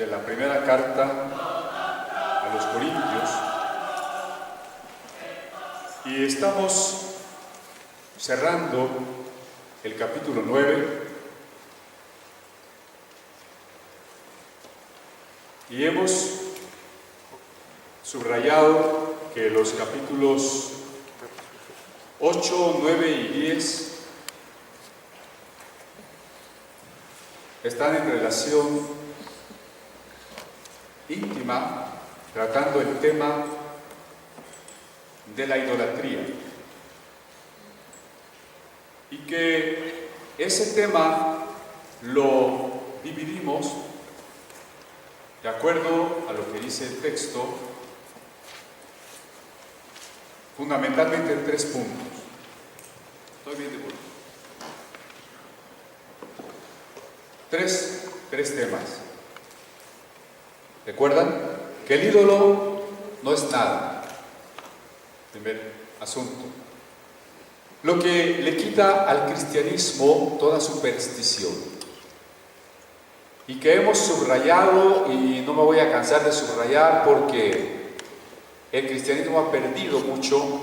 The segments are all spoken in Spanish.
de la primera carta a los Corintios y estamos cerrando el capítulo 9 y hemos subrayado que los capítulos 8, 9 y 10 están en relación íntima, tratando el tema de la idolatría. Y que ese tema lo dividimos de acuerdo a lo que dice el texto, fundamentalmente en 3 puntos. ¿Estoy bien de acuerdo? Tres temas. ¿Recuerdan? Que el ídolo no es nada. Primer asunto. Lo que le quita al cristianismo toda superstición. Y que hemos subrayado, y no me voy a cansar de subrayar porque el cristianismo ha perdido mucho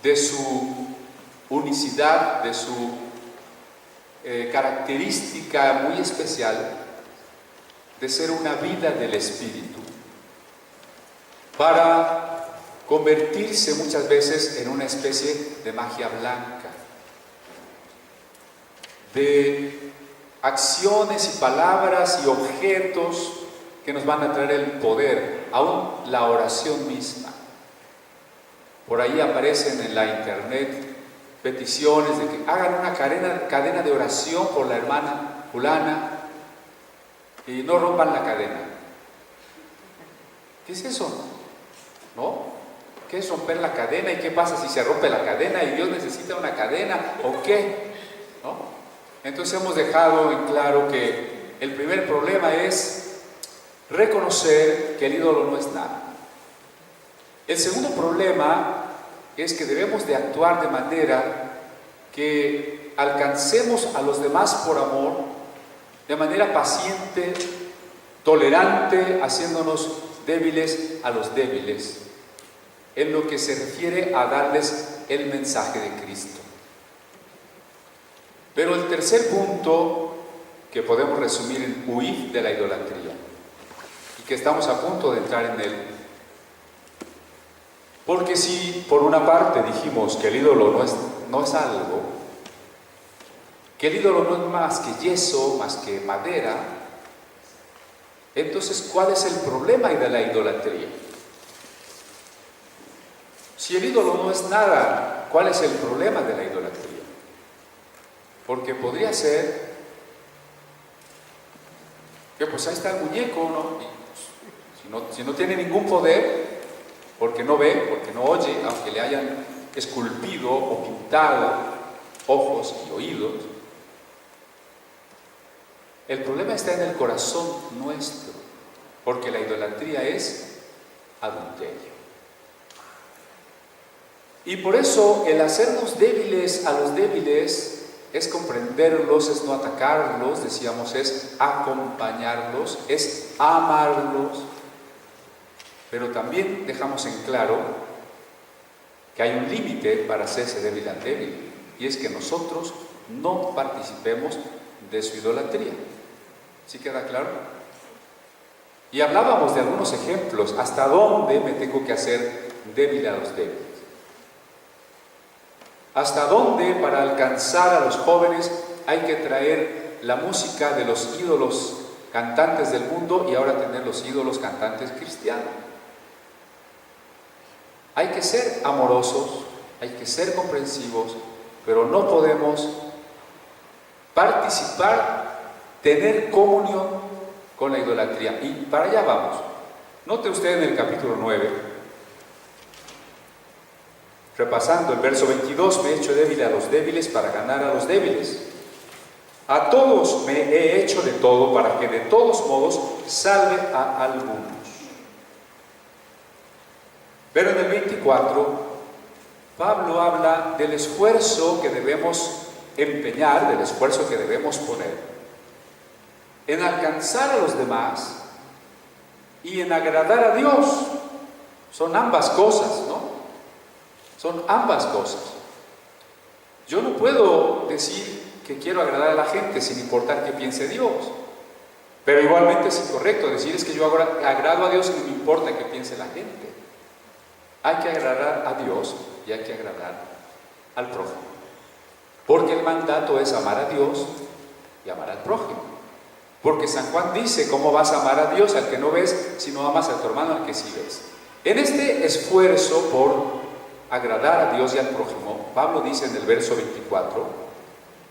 de su unicidad, de su característica muy especial de ser una vida del Espíritu, para convertirse muchas veces en una especie de magia blanca, de acciones y palabras y objetos que nos van a traer el poder, aún la oración misma. Por ahí aparecen en la internet peticiones de que hagan una cadena de oración por la hermana fulana y no rompan la cadena. ¿Qué es eso? ¿No? ¿Qué es romper la cadena? ¿Y qué pasa si se rompe la cadena y Dios necesita una cadena? ¿O qué? ¿No? Entonces hemos dejado en claro que el primer problema es reconocer que el ídolo no es nada. El segundo problema es que debemos de actuar de manera que alcancemos a los demás por amor, de manera paciente, tolerante, haciéndonos débiles a los débiles, en lo que se refiere a darles el mensaje de Cristo. Pero el tercer punto que podemos resumir en huir de la idolatría, y que estamos a punto de entrar en él, porque si por una parte dijimos que el ídolo no es algo, que el ídolo no es más que yeso, más que madera, entonces ¿cuál es el problema de la idolatría? Si el ídolo no es nada, ¿cuál es el problema de la idolatría? Porque podría ser que pues ahí está el muñeco, ¿no? Si no tiene ningún poder, porque no ve, porque no oye, aunque le hayan esculpido o pintado ojos y oídos. El problema está en el corazón nuestro, porque la idolatría es adulterio. Y por eso el hacernos débiles a los débiles es comprenderlos, es no atacarlos, decíamos, es acompañarlos, es amarlos. Pero también dejamos en claro que hay un límite para hacerse débil al débil, y es que nosotros no participemos de su idolatría. ¿Sí queda claro? Y hablábamos de algunos ejemplos, hasta dónde me tengo que hacer débil a los débiles. Hasta dónde para alcanzar a los jóvenes hay que traer la música de los ídolos cantantes del mundo y ahora tener los ídolos cantantes cristianos. Hay que ser amorosos, hay que ser comprensivos, pero no podemos participar, tener comunión con la idolatría. Y para allá vamos. Note usted en el capítulo 9, repasando el verso 22, me he hecho débil a los débiles para ganar a los débiles. A todos me he hecho de todo para que de todos modos salve a algunos. Pero en el 24, Pablo habla del esfuerzo que debemos empeñar, del esfuerzo que debemos poner en alcanzar a los demás y en agradar a Dios. Son ambas cosas, ¿no? Son ambas cosas. Yo no puedo decir que quiero agradar a la gente sin importar qué piense Dios. Pero igualmente es incorrecto decir es que yo agrado a Dios y no me importa qué piense la gente. Hay que agradar a Dios y hay que agradar al prójimo. Porque el mandato es amar a Dios y amar al prójimo. Porque San Juan dice, ¿cómo vas a amar a Dios al que no ves si no amas a tu hermano al que sí ves? En este esfuerzo por agradar a Dios y al prójimo, Pablo dice en el verso 24,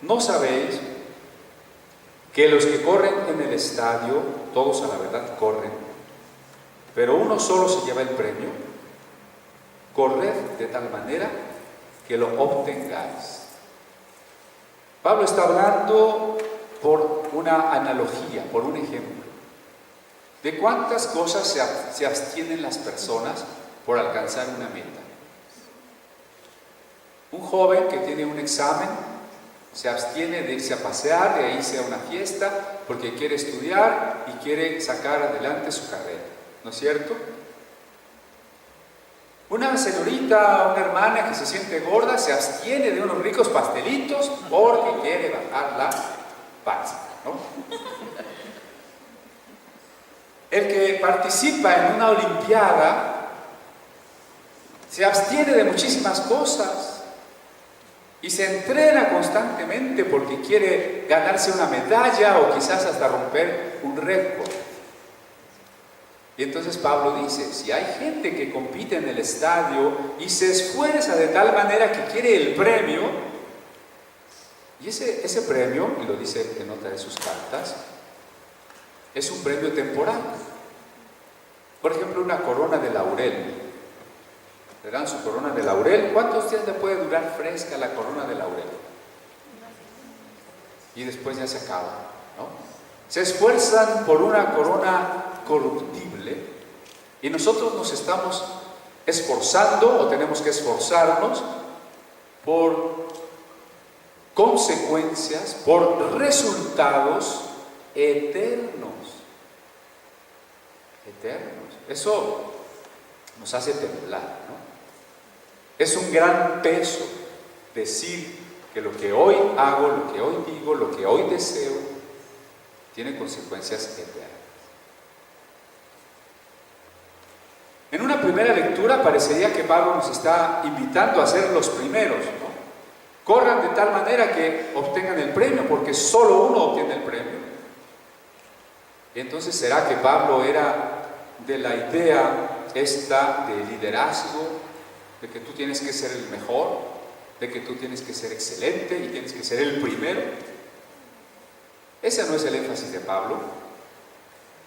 ¿no sabéis que los que corren en el estadio, todos a la verdad corren, pero uno solo se lleva el premio? Corred de tal manera que lo obtengáis. Pablo está hablando por una analogía, por un ejemplo, de cuántas cosas se abstienen las personas por alcanzar una meta. Un joven que tiene un examen se abstiene de irse a pasear, de irse a una fiesta, porque quiere estudiar y quiere sacar adelante su carrera, ¿no es cierto? Una señorita, una hermana que se siente gorda, se abstiene de unos ricos pastelitos porque quiere bajar la panza, ¿no? El que participa en una olimpiada se abstiene de muchísimas cosas y se entrena constantemente porque quiere ganarse una medalla o quizás hasta romper un récord. Y entonces Pablo dice, si hay gente que compite en el estadio y se esfuerza de tal manera que quiere el premio, y ese premio, y lo dice en otra de sus cartas, es un premio temporal. Por ejemplo, una corona de laurel. Le dan su corona de laurel. ¿Cuántos días le puede durar fresca la corona de laurel? Y después ya se acaba, ¿no? Se esfuerzan por una corona corruptible y nosotros nos estamos esforzando o tenemos que esforzarnos por consecuencias, por resultados eternos. Eternos. Eso nos hace temblar, ¿no? Es un gran peso decir que lo que hoy hago, lo que hoy digo, lo que hoy deseo, tiene consecuencias eternas. En una primera lectura parecería que Pablo nos está invitando a ser los primeros, ¿no? Corran de tal manera que obtengan el premio, porque solo uno obtiene el premio. Entonces, ¿será que Pablo era de la idea esta de liderazgo, de que tú tienes que ser el mejor, de que tú tienes que ser excelente y tienes que ser el primero? Ese no es el énfasis de Pablo,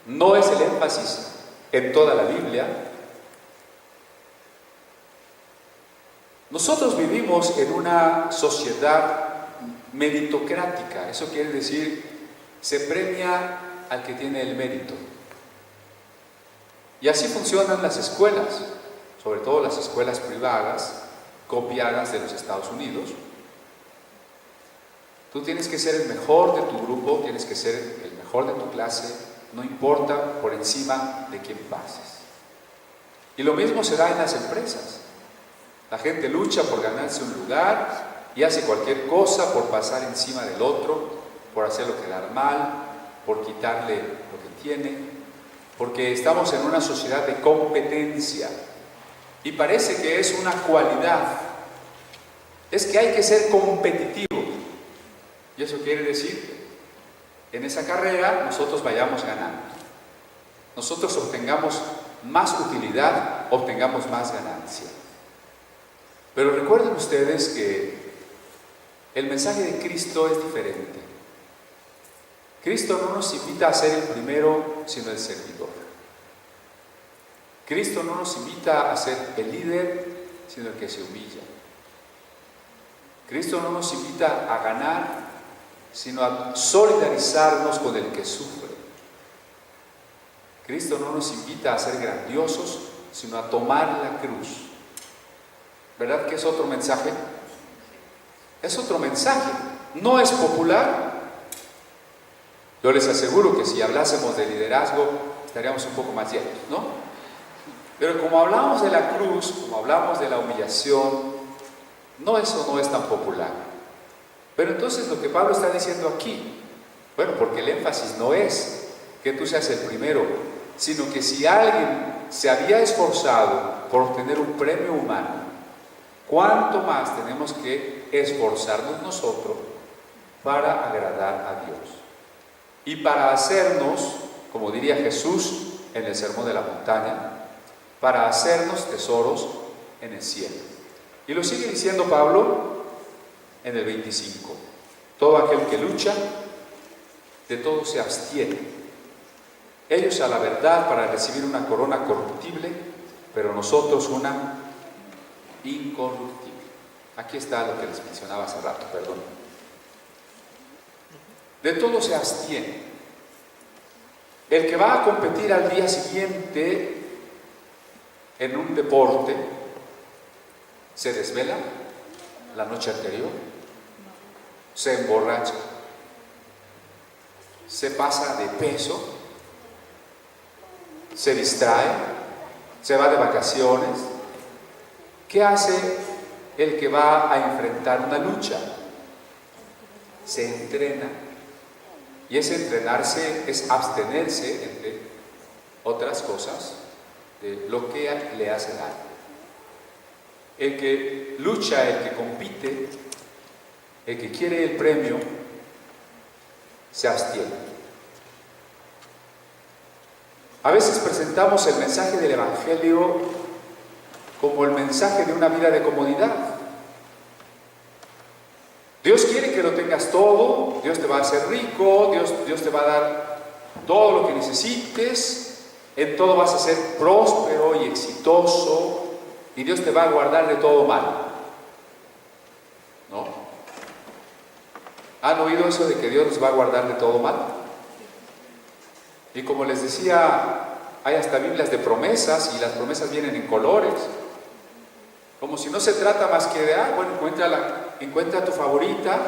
no es el énfasis en toda la Biblia. Nosotros vivimos en una sociedad meritocrática, eso quiere decir, se premia al que tiene el mérito. Y así funcionan las escuelas, sobre todo las escuelas privadas, copiadas de los Estados Unidos. Tú tienes que ser el mejor de tu grupo, tienes que ser el mejor de tu clase, no importa por encima de quién pases. Y lo mismo se da en las empresas. La gente lucha por ganarse un lugar y hace cualquier cosa por pasar encima del otro, por hacerlo quedar mal, por quitarle lo que tiene, porque estamos en una sociedad de competencia y parece que es una cualidad. Es que hay que ser competitivo. Y eso quiere decir que en esa carrera nosotros vayamos ganando. Nosotros obtengamos más utilidad, obtengamos más ganancia. Pero recuerden ustedes que el mensaje de Cristo es diferente. Cristo no nos invita a ser el primero, sino el servidor. Cristo no nos invita a ser el líder, sino el que se humilla. Cristo no nos invita a ganar, sino a solidarizarnos con el que sufre. Cristo no nos invita a ser grandiosos, sino a tomar la cruz. ¿Verdad que es otro mensaje? Es otro mensaje. No es popular, Yo les aseguro que si hablásemos de liderazgo, estaríamos un poco más llenos, ¿no? Pero como hablamos de la cruz, como hablamos de la humillación, no, eso no es tan popular. Pero entonces lo que Pablo está diciendo aquí, bueno, porque el énfasis no es que tú seas el primero, sino que si alguien se había esforzado por obtener un premio humano, ¿cuánto más tenemos que esforzarnos nosotros para agradar a Dios? Y para hacernos, como diría Jesús en el Sermón de la Montaña, para hacernos tesoros en el cielo. Y lo sigue diciendo Pablo en el 25. Todo aquel que lucha, de todo se abstiene. Ellos a la verdad para recibir una corona corruptible, pero nosotros una incorruptible. Aquí está lo que les mencionaba hace rato, perdón. De todo se abstiene. El que va a competir al día siguiente en un deporte, se desvela la noche anterior, se emborracha, se pasa de peso, se distrae, se va de vacaciones. ¿Qué hace el que va a enfrentar una lucha? Se entrena. Y ese entrenarse es abstenerse, entre otras cosas, de lo que le hace daño. El que lucha, el que compite, el que quiere el premio, se abstiene. A veces presentamos el mensaje del Evangelio como el mensaje de una vida de comodidad. Dios quiere que lo tengas todo, Dios te va a hacer rico, Dios te va a dar todo lo que necesites, en todo vas a ser próspero y exitoso, y Dios te va a guardar de todo mal. ¿No? ¿Han oído eso de que Dios nos va a guardar de todo mal? Y como les decía, hay hasta Biblias de promesas, y las promesas vienen en colores. Como si no se trata más que de, bueno, encuentra tu favorita,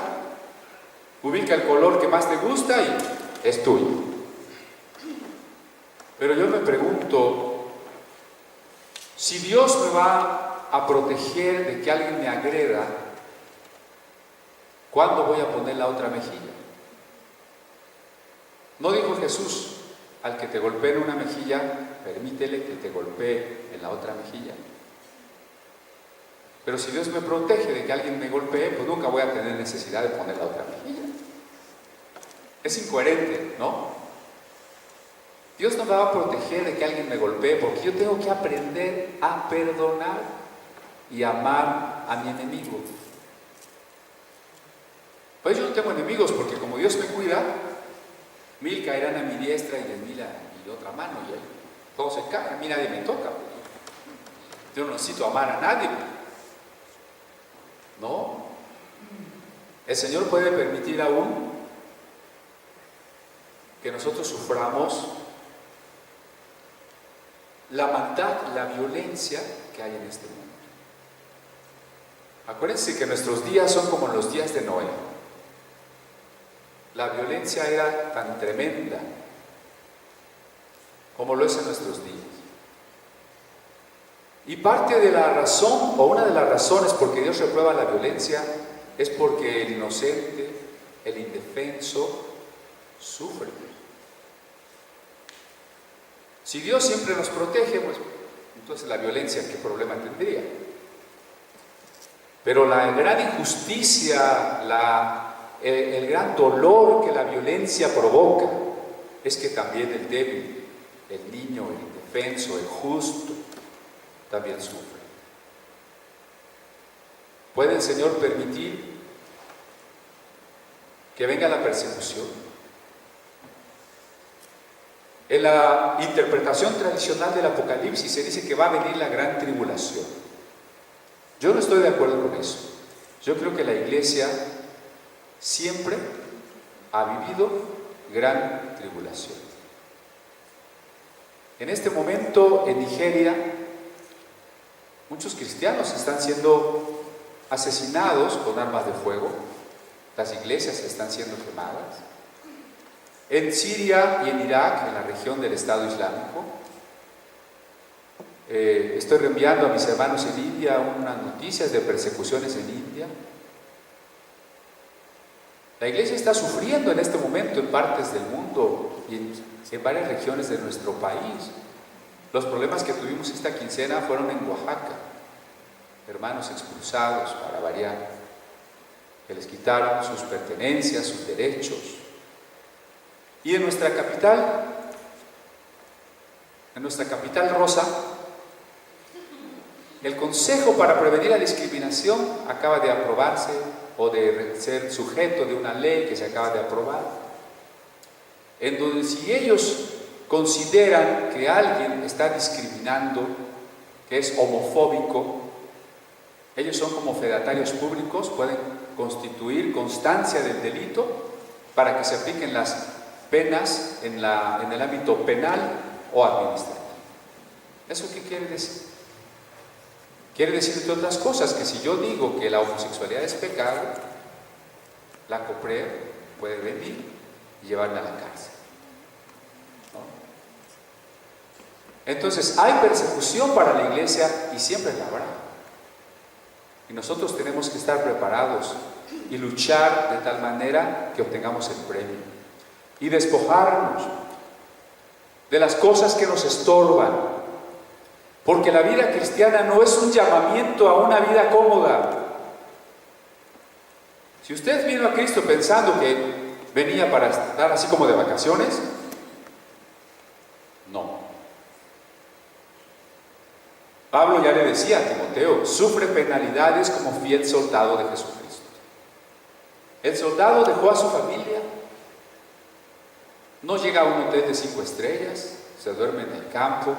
ubica el color que más te gusta y es tuyo. Pero yo me pregunto, si Dios me va a proteger de que alguien me agreda, ¿cuándo voy a poner la otra mejilla? ¿No dijo Jesús, al que te golpee en una mejilla, permítele que te golpee en la otra mejilla? Pero si Dios me protege de que alguien me golpee, pues nunca voy a tener necesidad de poner la otra mejilla. Es incoherente, ¿no? Dios no me va a proteger de que alguien me golpee, porque yo tengo que aprender a perdonar y amar a mi enemigo. Pues yo no tengo enemigos, porque como Dios me cuida, 1000 caerán a mi diestra y 10.000 a mi otra mano, y todos se caen, a mí nadie me toca. Yo no necesito amar a nadie. No, el Señor puede permitir aún que nosotros suframos la maldad, la violencia que hay en este mundo. Acuérdense que nuestros días son como los días de Noé. La violencia era tan tremenda como lo es en nuestros días. Y parte de la razón, o una de las razones por que Dios reprueba la violencia, es porque el inocente, el indefenso, sufre. Si Dios siempre nos protege, pues entonces la violencia, ¿qué problema tendría? Pero la gran injusticia, el gran dolor que la violencia provoca, es que también el débil, el niño, el indefenso, el justo, también sufre. ¿Puede el Señor permitir que venga la persecución? En la interpretación tradicional del Apocalipsis se dice que va a venir la gran tribulación. Yo no estoy de acuerdo con eso. Yo creo que la Iglesia siempre ha vivido gran tribulación. En este momento en Nigeria, muchos cristianos están siendo asesinados con armas de fuego, las iglesias están siendo quemadas. En Siria y en Irak, en la región del Estado Islámico, estoy reenviando a mis hermanos en India unas noticias de persecuciones en India. La iglesia está sufriendo en este momento en partes del mundo y en varias regiones de nuestro país. Los problemas que tuvimos esta quincena fueron en Oaxaca. Hermanos expulsados, para variar, que les quitaron sus pertenencias, sus derechos. Y en nuestra capital rosa, el Consejo para Prevenir la Discriminación acaba de aprobarse, o de ser sujeto de una ley que se acaba de aprobar, en donde si ellos consideran que alguien está discriminando, que es homofóbico, ellos son como fedatarios públicos, pueden constituir constancia del delito para que se apliquen las penas en el ámbito penal o administrativo. ¿Eso qué quiere decir? Quiere decir, entre otras cosas, que si yo digo que la homosexualidad es pecado, la COPRED puede venir y llevarme a la cárcel, ¿no? Entonces, hay persecución para la iglesia y siempre la habrá. Y nosotros tenemos que estar preparados y luchar de tal manera que obtengamos el premio. Y despojarnos de las cosas que nos estorban. Porque la vida cristiana no es un llamamiento a una vida cómoda. Si usted vino a Cristo pensando que venía para estar así como de vacaciones, no. Pablo ya le decía a Timoteo, sufre penalidades como fiel soldado de Jesucristo. El soldado dejó a su familia, no llega a un hotel de 5 estrellas, se duerme en el campo,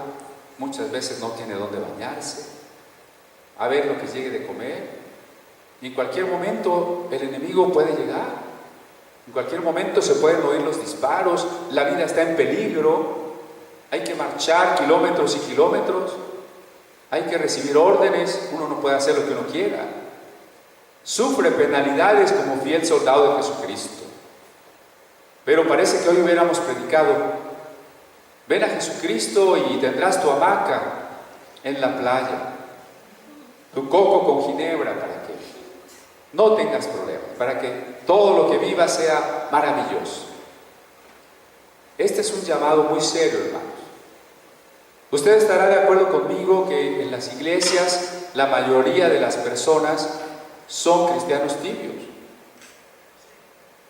muchas veces no tiene dónde bañarse, a ver lo que llegue de comer, y en cualquier momento el enemigo puede llegar, en cualquier momento se pueden oír los disparos, la vida está en peligro, hay que marchar kilómetros y kilómetros, hay que recibir órdenes, uno no puede hacer lo que uno quiera, sufre penalidades como fiel soldado de Jesucristo. Pero parece que hoy hubiéramos predicado, ven a Jesucristo y tendrás tu hamaca en la playa, tu coco con ginebra, para que no tengas problemas, para que todo lo que vivas sea maravilloso. Este es un llamado muy serio, hermanos. Usted estará de acuerdo conmigo que en las iglesias la mayoría de las personas son cristianos tibios.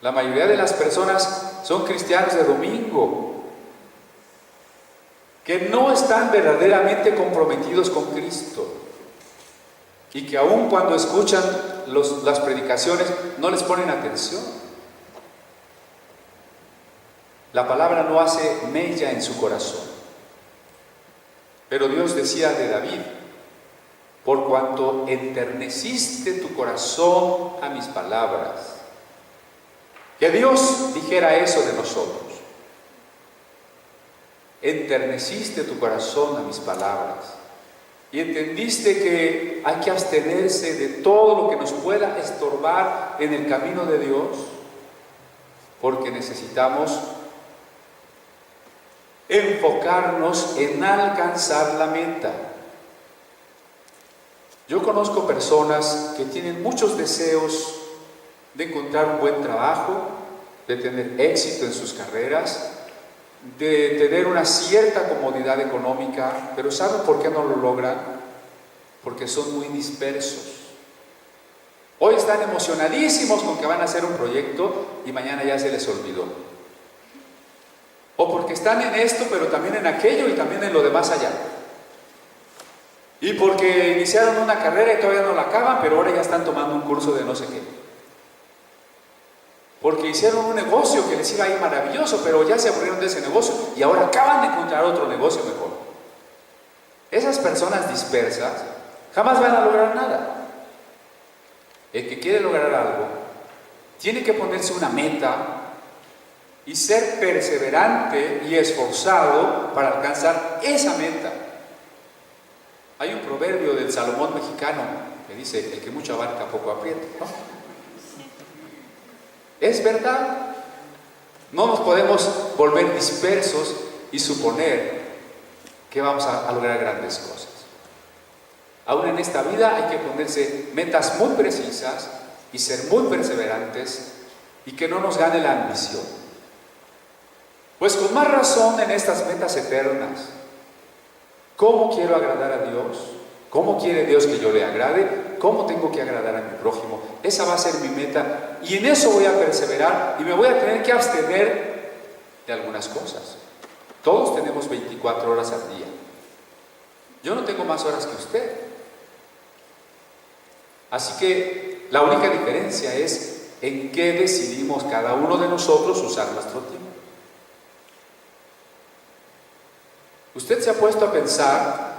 La mayoría de las personas son cristianos de domingo, que no están verdaderamente comprometidos con Cristo y que aun cuando escuchan las predicaciones no les ponen atención. La palabra no hace mella en su corazón. Pero Dios decía de David, por cuanto enterneciste tu corazón a mis palabras. Que Dios dijera eso de nosotros. Enterneciste tu corazón a mis palabras y entendiste que hay que abstenerse de todo lo que nos pueda estorbar en el camino de Dios, porque necesitamos enfocarnos en alcanzar la meta. Yo conozco personas que tienen muchos deseos de encontrar un buen trabajo, de tener éxito en sus carreras, de tener una cierta comodidad económica, pero ¿saben por qué no lo logran? Porque son muy dispersos. Hoy están emocionadísimos con que van a hacer un proyecto y mañana ya se les olvidó. O porque están en esto, pero también en aquello y también en lo demás allá. Y porque iniciaron una carrera y todavía no la acaban, pero ahora ya están tomando un curso de no sé qué. Porque hicieron un negocio que les iba a ir maravilloso, pero ya se aburrieron de ese negocio y ahora acaban de encontrar otro negocio mejor. Esas personas dispersas jamás van a lograr nada. El que quiere lograr algo tiene que ponerse una meta y ser perseverante y esforzado para alcanzar esa meta. Hay un proverbio del Salomón mexicano que dice, el que mucho abarca poco aprieta, ¿no? Es verdad. No nos podemos volver dispersos y suponer que vamos a lograr grandes cosas. Aún en esta vida hay que ponerse metas muy precisas y ser muy perseverantes y que no nos gane la ambición. Pues con más razón en estas metas eternas. ¿Cómo quiero agradar a Dios? ¿Cómo quiere Dios que yo le agrade? ¿Cómo tengo que agradar a mi prójimo? Esa va a ser mi meta y en eso voy a perseverar y me voy a tener que abstener de algunas cosas. Todos tenemos 24 horas al día. Yo no tengo más horas que usted. Así que la única diferencia es en qué decidimos cada uno de nosotros usar nuestro tiempo. Usted se ha puesto a pensar,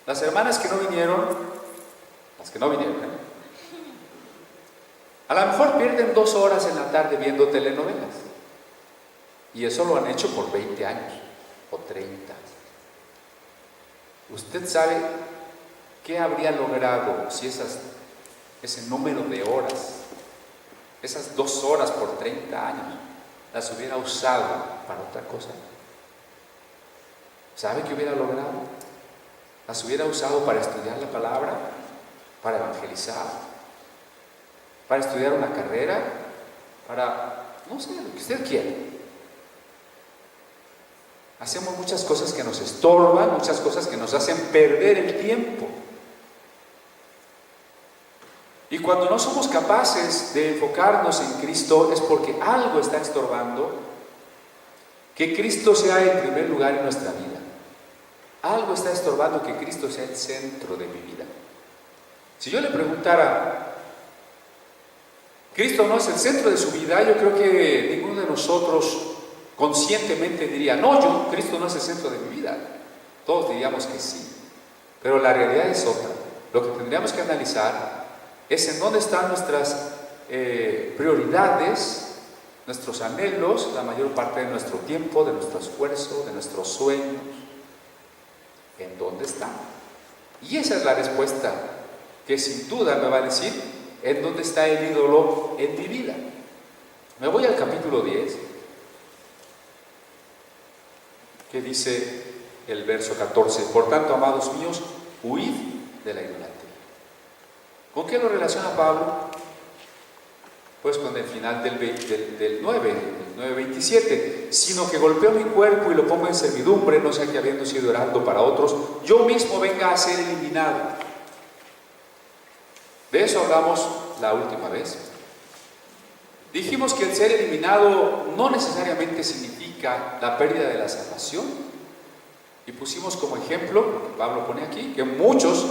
las hermanas que no vinieron, a lo mejor pierden 2 horas en la tarde viendo telenovelas. Y eso lo han hecho por 20 años o 30. ¿Usted sabe qué habría logrado si ese número de horas, esas 2 horas por 30 años, las hubiera usado para otra cosa? ¿Sabe qué hubiera logrado? Las hubiera usado para estudiar la palabra, para evangelizar, para estudiar una carrera, para, no sé, lo que usted quiera. Hacemos muchas cosas que nos estorban, muchas cosas que nos hacen perder el tiempo. Y cuando no somos capaces de enfocarnos en Cristo es porque algo está estorbando que Cristo sea el primer lugar en nuestra vida. Algo está estorbando que Cristo sea el centro de mi vida. Si yo le preguntara, ¿Cristo no es el centro de su vida? Yo creo que ninguno de nosotros conscientemente diría, no, Cristo no es el centro de mi vida. Todos diríamos que sí. Pero la realidad es otra. Lo que tendríamos que analizar es en dónde están nuestras prioridades, nuestros anhelos, la mayor parte de nuestro tiempo, de nuestro esfuerzo, de nuestros sueños. ¿En dónde están? Y esa es la respuesta que sin duda me va a decir en dónde está el ídolo en mi vida. Me voy al capítulo 10, que dice el verso 14: por tanto, amados míos, huid de la idolatría. ¿Con qué lo relaciona Pablo? Pues con el final del 9:27, sino que golpeo mi cuerpo y lo pongo en servidumbre, no sea que habiendo sido heraldo para otros, yo mismo venga a ser eliminado. De eso hablamos la última vez. Dijimos que el ser eliminado no necesariamente significa la pérdida de la salvación. Y pusimos como ejemplo, lo que Pablo pone aquí, que muchos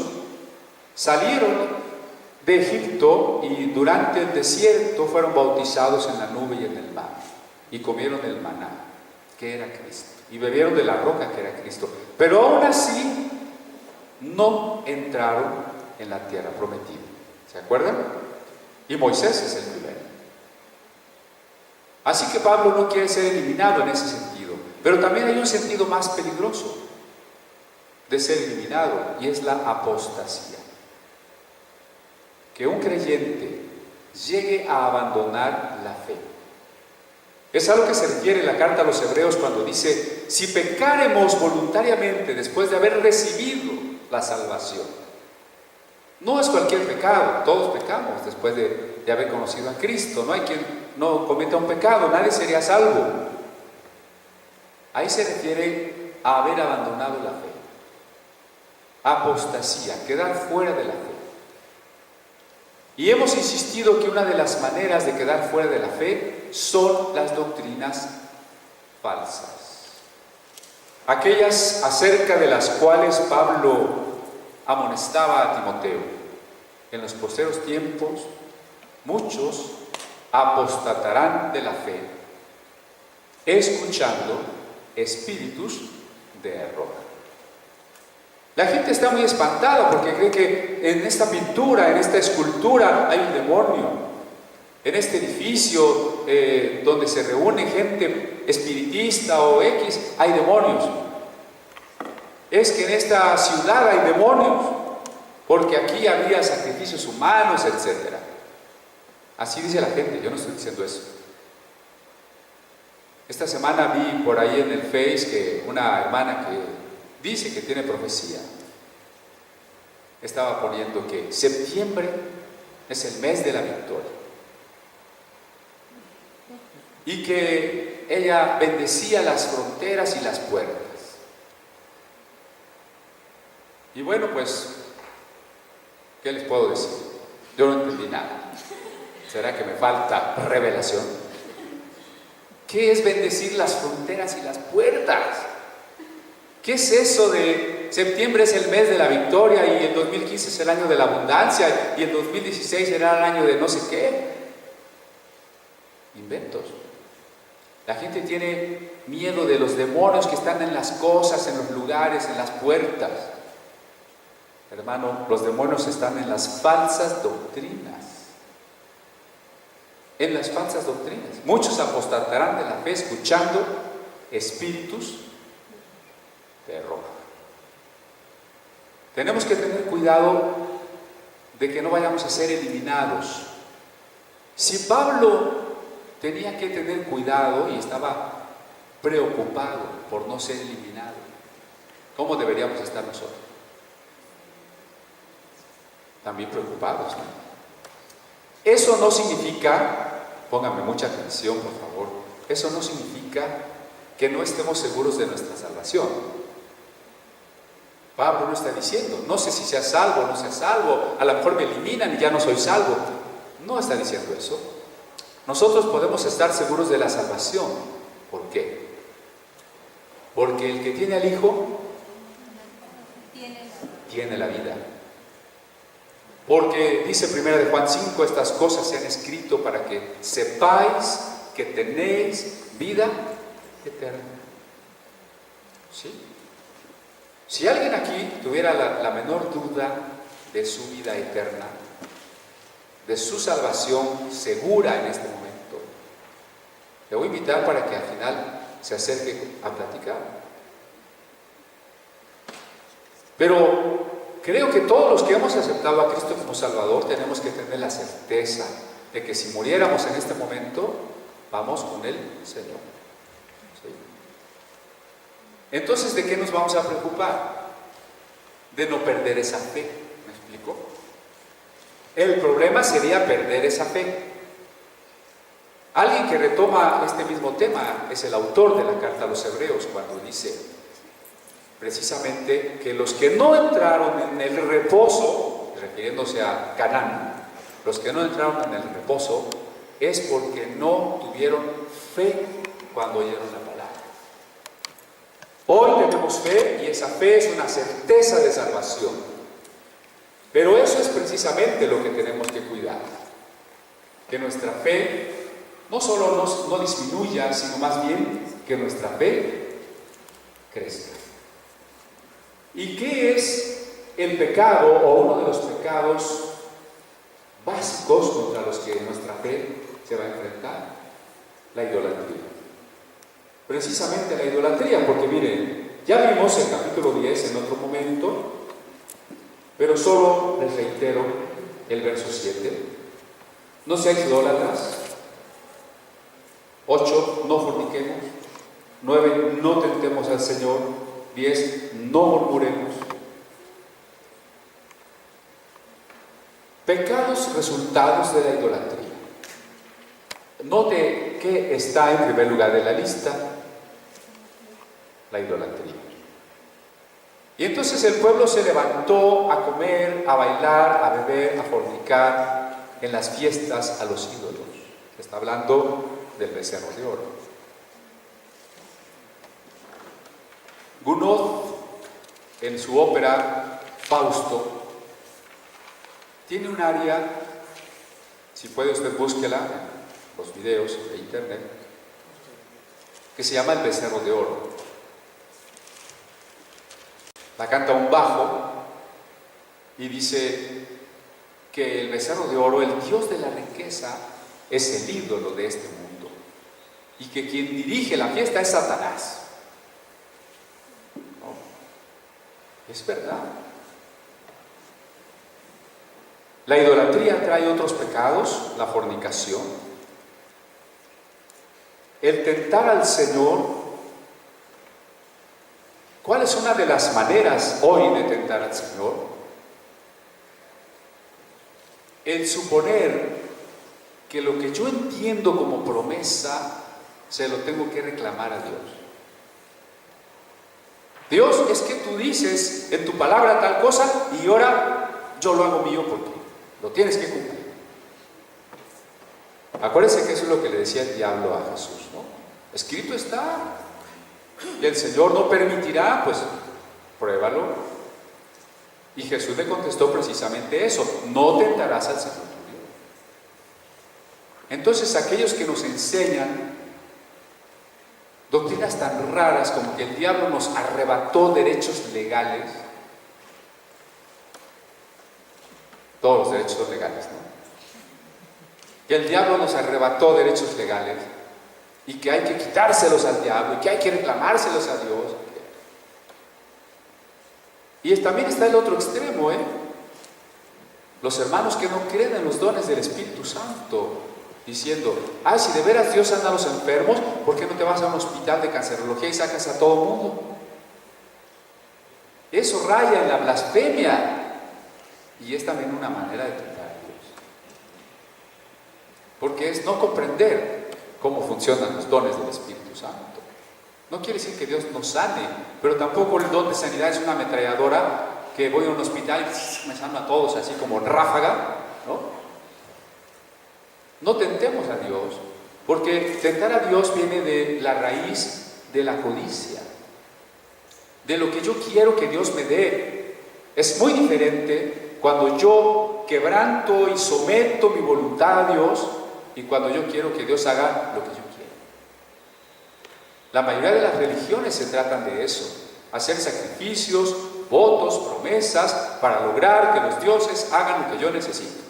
salieron de Egipto y durante el desierto fueron bautizados en la nube y en el mar y comieron el maná, que era Cristo, y bebieron de la roca, que era Cristo, pero aún así no entraron en la tierra prometida. ¿Se acuerdan? Y Moisés es el primero. Así que Pablo no quiere ser eliminado en ese sentido, pero también hay un sentido más peligroso de ser eliminado, y es la apostasía. Que un creyente llegue a abandonar la fe. Es a lo que se refiere la carta a los Hebreos cuando dice: si pecaremos voluntariamente después de haber recibido la salvación. No es cualquier pecado, todos pecamos después de haber conocido a Cristo. No hay quien no cometa un pecado, nadie sería salvo. Ahí se refiere a haber abandonado la fe. Apostasía, quedar fuera de la fe. Y hemos insistido que una de las maneras de quedar fuera de la fe son las doctrinas falsas. Aquellas acerca de las cuales Pablo amonestaba a Timoteo. En los postreros tiempos, muchos apostatarán de la fe, escuchando espíritus de error. La gente está muy espantada porque cree que en esta pintura, en esta escultura, hay un demonio. En este edificio donde se reúne gente espiritista o X, hay demonios. Es que en esta ciudad hay demonios, porque aquí había sacrificios humanos, etc. Así dice la gente, yo no estoy diciendo eso. Esta semana vi por ahí en el Face que una hermana que dice que tiene profecía estaba poniendo que septiembre es el mes de la victoria y que ella bendecía las fronteras y las puertas. Y bueno, pues, ¿qué les puedo decir? Yo no entendí nada. ¿Será que me falta revelación? ¿Qué es bendecir las fronteras y las puertas? ¿Qué es eso de septiembre es el mes de la victoria y el 2015 es el año de la abundancia y el 2016 será el año de no sé qué? Inventos. La gente tiene miedo de los demonios que están en las cosas, en los lugares, en las puertas. Hermano, los demonios están en las falsas doctrinas. En las falsas doctrinas. Muchos apostatarán de la fe escuchando espíritus de error. Tenemos que tener cuidado de que no vayamos a ser eliminados. Si Pablo tenía que tener cuidado y estaba preocupado por no ser eliminado, ¿cómo deberíamos estar nosotros? También preocupados, ¿no? Eso no significa, pónganme mucha atención por favor, eso no significa que no estemos seguros de nuestra salvación. Pablo no está diciendo, no sé si sea salvo o no sea salvo, a lo mejor me eliminan y ya no soy salvo. No está diciendo eso. Nosotros podemos estar seguros de la salvación. ¿Por qué? Porque el que tiene al Hijo tiene la vida. Porque dice 1 Juan 5, estas cosas se han escrito para que sepáis que tenéis vida eterna. ¿Sí? Si alguien aquí tuviera la menor duda de su vida eterna, de su salvación segura en este momento, le voy a invitar para que al final se acerque a platicar. Pero creo que todos los que hemos aceptado a Cristo como Salvador tenemos que tener la certeza de que si muriéramos en este momento, vamos con el Señor. ¿Sí? Entonces, ¿de qué nos vamos a preocupar? De no perder esa fe. ¿Me explico? El problema sería perder esa fe. Alguien que retoma este mismo tema es el autor de la carta a los Hebreos, cuando dice precisamente que los que no entraron en el reposo, refiriéndose a Canaán, los que no entraron en el reposo es porque no tuvieron fe cuando oyeron la palabra. Hoy tenemos fe y esa fe es una certeza de salvación. Pero eso es precisamente lo que tenemos que cuidar. Que nuestra fe no solo no disminuya, sino más bien que nuestra fe crezca. ¿Y qué es el pecado o uno de los pecados básicos contra los que nuestra fe se va a enfrentar? La idolatría. Precisamente la idolatría, porque miren, ya vimos el capítulo 10 en otro momento, pero solo les reitero el verso 7. No seáis idólatras. 8, no forniquemos. 9, no tentemos al Señor. 10, no murmuremos. Pecados resultados de la idolatría. Note que está en primer lugar de la lista la idolatría. Y entonces el pueblo se levantó a comer, a bailar, a beber, a fornicar en las fiestas a los ídolos. Está hablando del becerro de oro. Gounod, en su ópera Fausto, tiene un área, si puede usted búsquela en los videos de internet, que se llama El becerro de oro. La canta un bajo y dice que el becerro de oro, el dios de la riqueza, es el ídolo de este mundo y que quien dirige la fiesta es Satanás. ¿No? Es verdad. La idolatría trae otros pecados, la fornicación. el tentar al Señor, ¿cuál es una de las maneras hoy de tentar al Señor? El suponer que lo que yo entiendo como promesa se lo tengo que reclamar a Dios. Dios, es que tú dices en tu palabra tal cosa y ahora yo lo hago mío porque lo tienes que cumplir. Acuérdense que eso es lo que le decía el diablo a Jesús, ¿no? Escrito está, y el Señor no permitirá, pues pruébalo. Y Jesús le contestó precisamente eso: no tentarás al Señor tu Dios. Entonces, aquellos que nos enseñan doctrinas tan raras como que el diablo nos arrebató derechos legales, todos los derechos son legales, ¿no? Que el diablo nos arrebató derechos legales y que hay que quitárselos al diablo y que hay que reclamárselos a Dios. Y también está el otro extremo, los hermanos que no creen en los dones del Espíritu Santo, diciendo: si de veras Dios anda a los enfermos, ¿por qué no te vas a un hospital de cancerología y sacas a todo el mundo? Eso raya en la blasfemia y es también una manera de tentar a Dios, porque es no comprender cómo funcionan los dones del Espíritu Santo. No quiere decir que Dios nos sane, pero tampoco el don de sanidad es una ametralladora que voy a un hospital y me sano a todos así como en ráfaga, ¿no? No tentemos a Dios, porque tentar a Dios viene de la raíz de la codicia, de lo que yo quiero que Dios me dé. Es muy diferente cuando yo quebranto y someto mi voluntad a Dios y cuando yo quiero que Dios haga lo que yo quiero. La mayoría de las religiones se tratan de eso: hacer sacrificios, votos, promesas para lograr que los dioses hagan lo que yo necesito.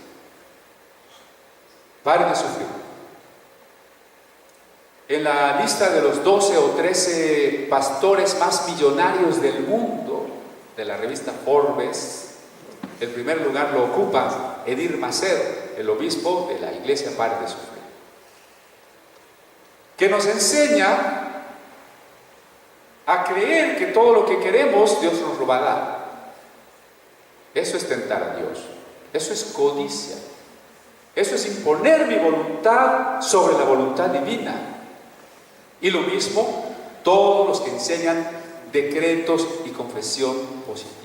Paren de sufrir. En la lista de los 12 o 13 pastores más millonarios del mundo, de la revista Forbes, el primer lugar lo ocupa Edir Macer, el obispo de la iglesia Paren de Sufrir, que nos enseña a creer que todo lo que queremos Dios nos lo va a dar. Eso es tentar a Dios, eso es codicia, eso es imponer mi voluntad sobre la voluntad divina. Y lo mismo todos los que enseñan decretos y confesión positiva.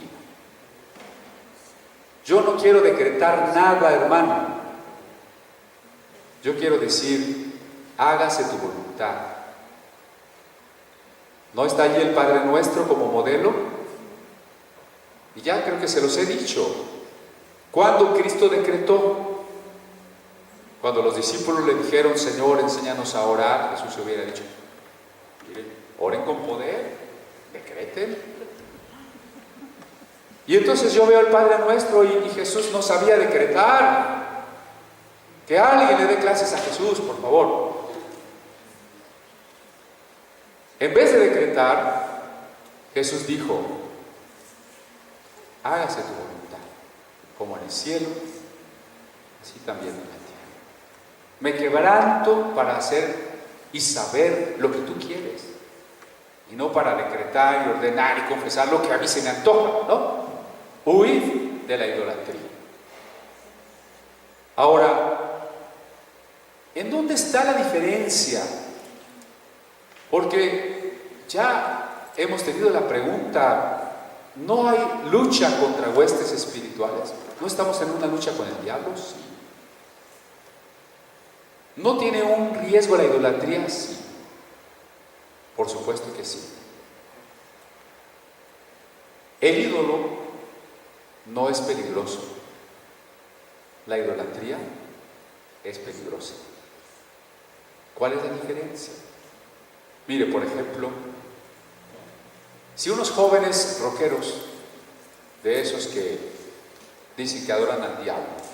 Yo no quiero decretar nada, hermano. Yo quiero decir: hágase tu voluntad. ¿No está allí el Padre Nuestro como modelo? Y ya creo que se los he dicho. ¿Cuándo Cristo decretó? Cuando los discípulos le dijeron: Señor, enséñanos a orar, Jesús se hubiera dicho: miren, oren con poder, decreten. Y entonces yo veo al Padre Nuestro y Jesús no sabía decretar. Que alguien le dé clases a Jesús, por favor. En vez de decretar, Jesús dijo: hágase tu voluntad, como en el cielo, así también en la tierra. Me quebranto para hacer y saber lo que tú quieres, y no para decretar y ordenar y confesar lo que a mí se me antoja, ¿no? Huid de la idolatría. Ahora, ¿en dónde está la diferencia? Porque ya hemos tenido la pregunta: ¿no hay lucha contra huestes espirituales? ¿No estamos en una lucha con el diablo? Sí. ¿No tiene un riesgo la idolatría? Sí. Por supuesto que sí. El ídolo no es peligroso. La idolatría es peligrosa. ¿Cuál es la diferencia? Mire, por ejemplo, si unos jóvenes rockeros, de esos que dicen que adoran al diablo,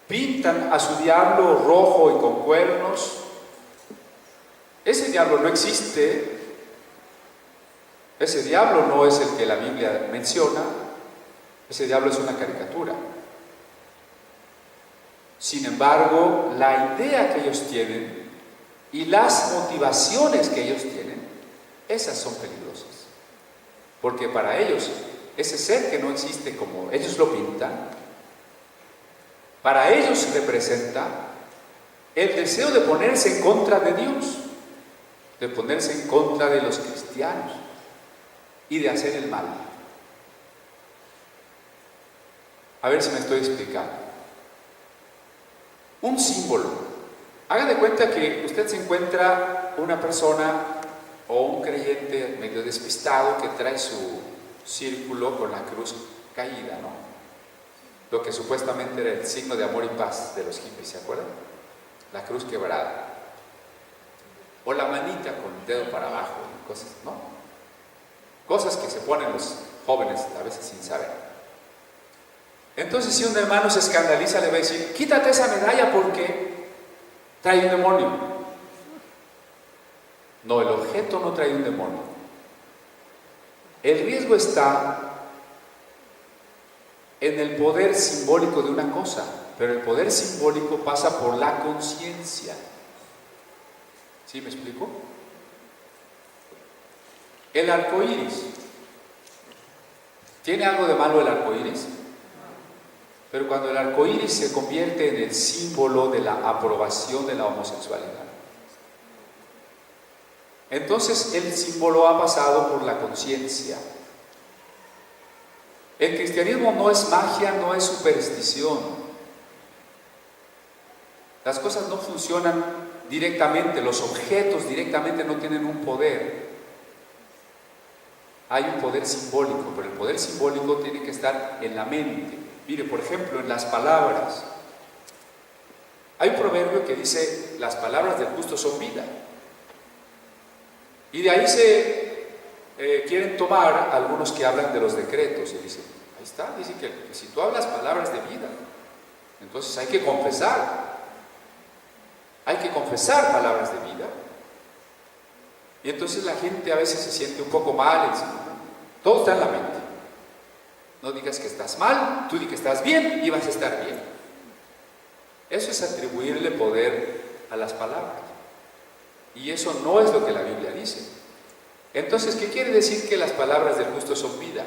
pintan a su diablo rojo y con cuernos, ese diablo no existe. Ese diablo no es el que la Biblia menciona. Ese diablo es una caricatura. Sin embargo, la idea que ellos tienen y las motivaciones que ellos tienen, esas son peligrosas. Porque para ellos, ese ser que no existe como ellos lo pintan, para ellos representa el deseo de ponerse en contra de Dios, de ponerse en contra de los cristianos y de hacer el mal. A ver si me estoy explicando. Un símbolo. Haga de cuenta que usted se encuentra una persona o un creyente medio despistado que trae su círculo con la cruz caída, ¿no? Lo que supuestamente era el signo de amor y paz de los hippies, ¿se acuerdan? La cruz quebrada. O la manita con el dedo para abajo, cosas, ¿no? Cosas que se ponen los jóvenes a veces sin saber. Entonces, si un hermano se escandaliza, le va a decir: quítate esa medalla porque trae un demonio. No, el objeto no trae un demonio. El riesgo está en el poder simbólico de una cosa, pero el poder simbólico pasa por la conciencia. ¿Sí me explico? El arco iris. ¿Tiene algo de malo el arco iris? Pero cuando el arco iris se convierte en el símbolo de la aprobación de la homosexualidad, entonces el símbolo ha pasado por la conciencia. El cristianismo no es magia, no es superstición. Las cosas no funcionan directamente, los objetos directamente no tienen un poder. Hay un poder simbólico, pero el poder simbólico tiene que estar en la mente. Mire, por ejemplo, en las palabras. Hay un proverbio que dice: las palabras del justo son vida. Y de ahí se quieren tomar algunos que hablan de los decretos y dicen: ahí está, dice que si tú hablas palabras de vida, entonces hay que confesar palabras de vida. Y entonces la gente a veces se siente un poco mal, todo está en la mente. No digas que estás mal, tú di que estás bien y vas a estar bien. Eso es atribuirle poder a las palabras. Y eso no es lo que la Biblia dice. Entonces, ¿qué quiere decir que las palabras del justo son vida?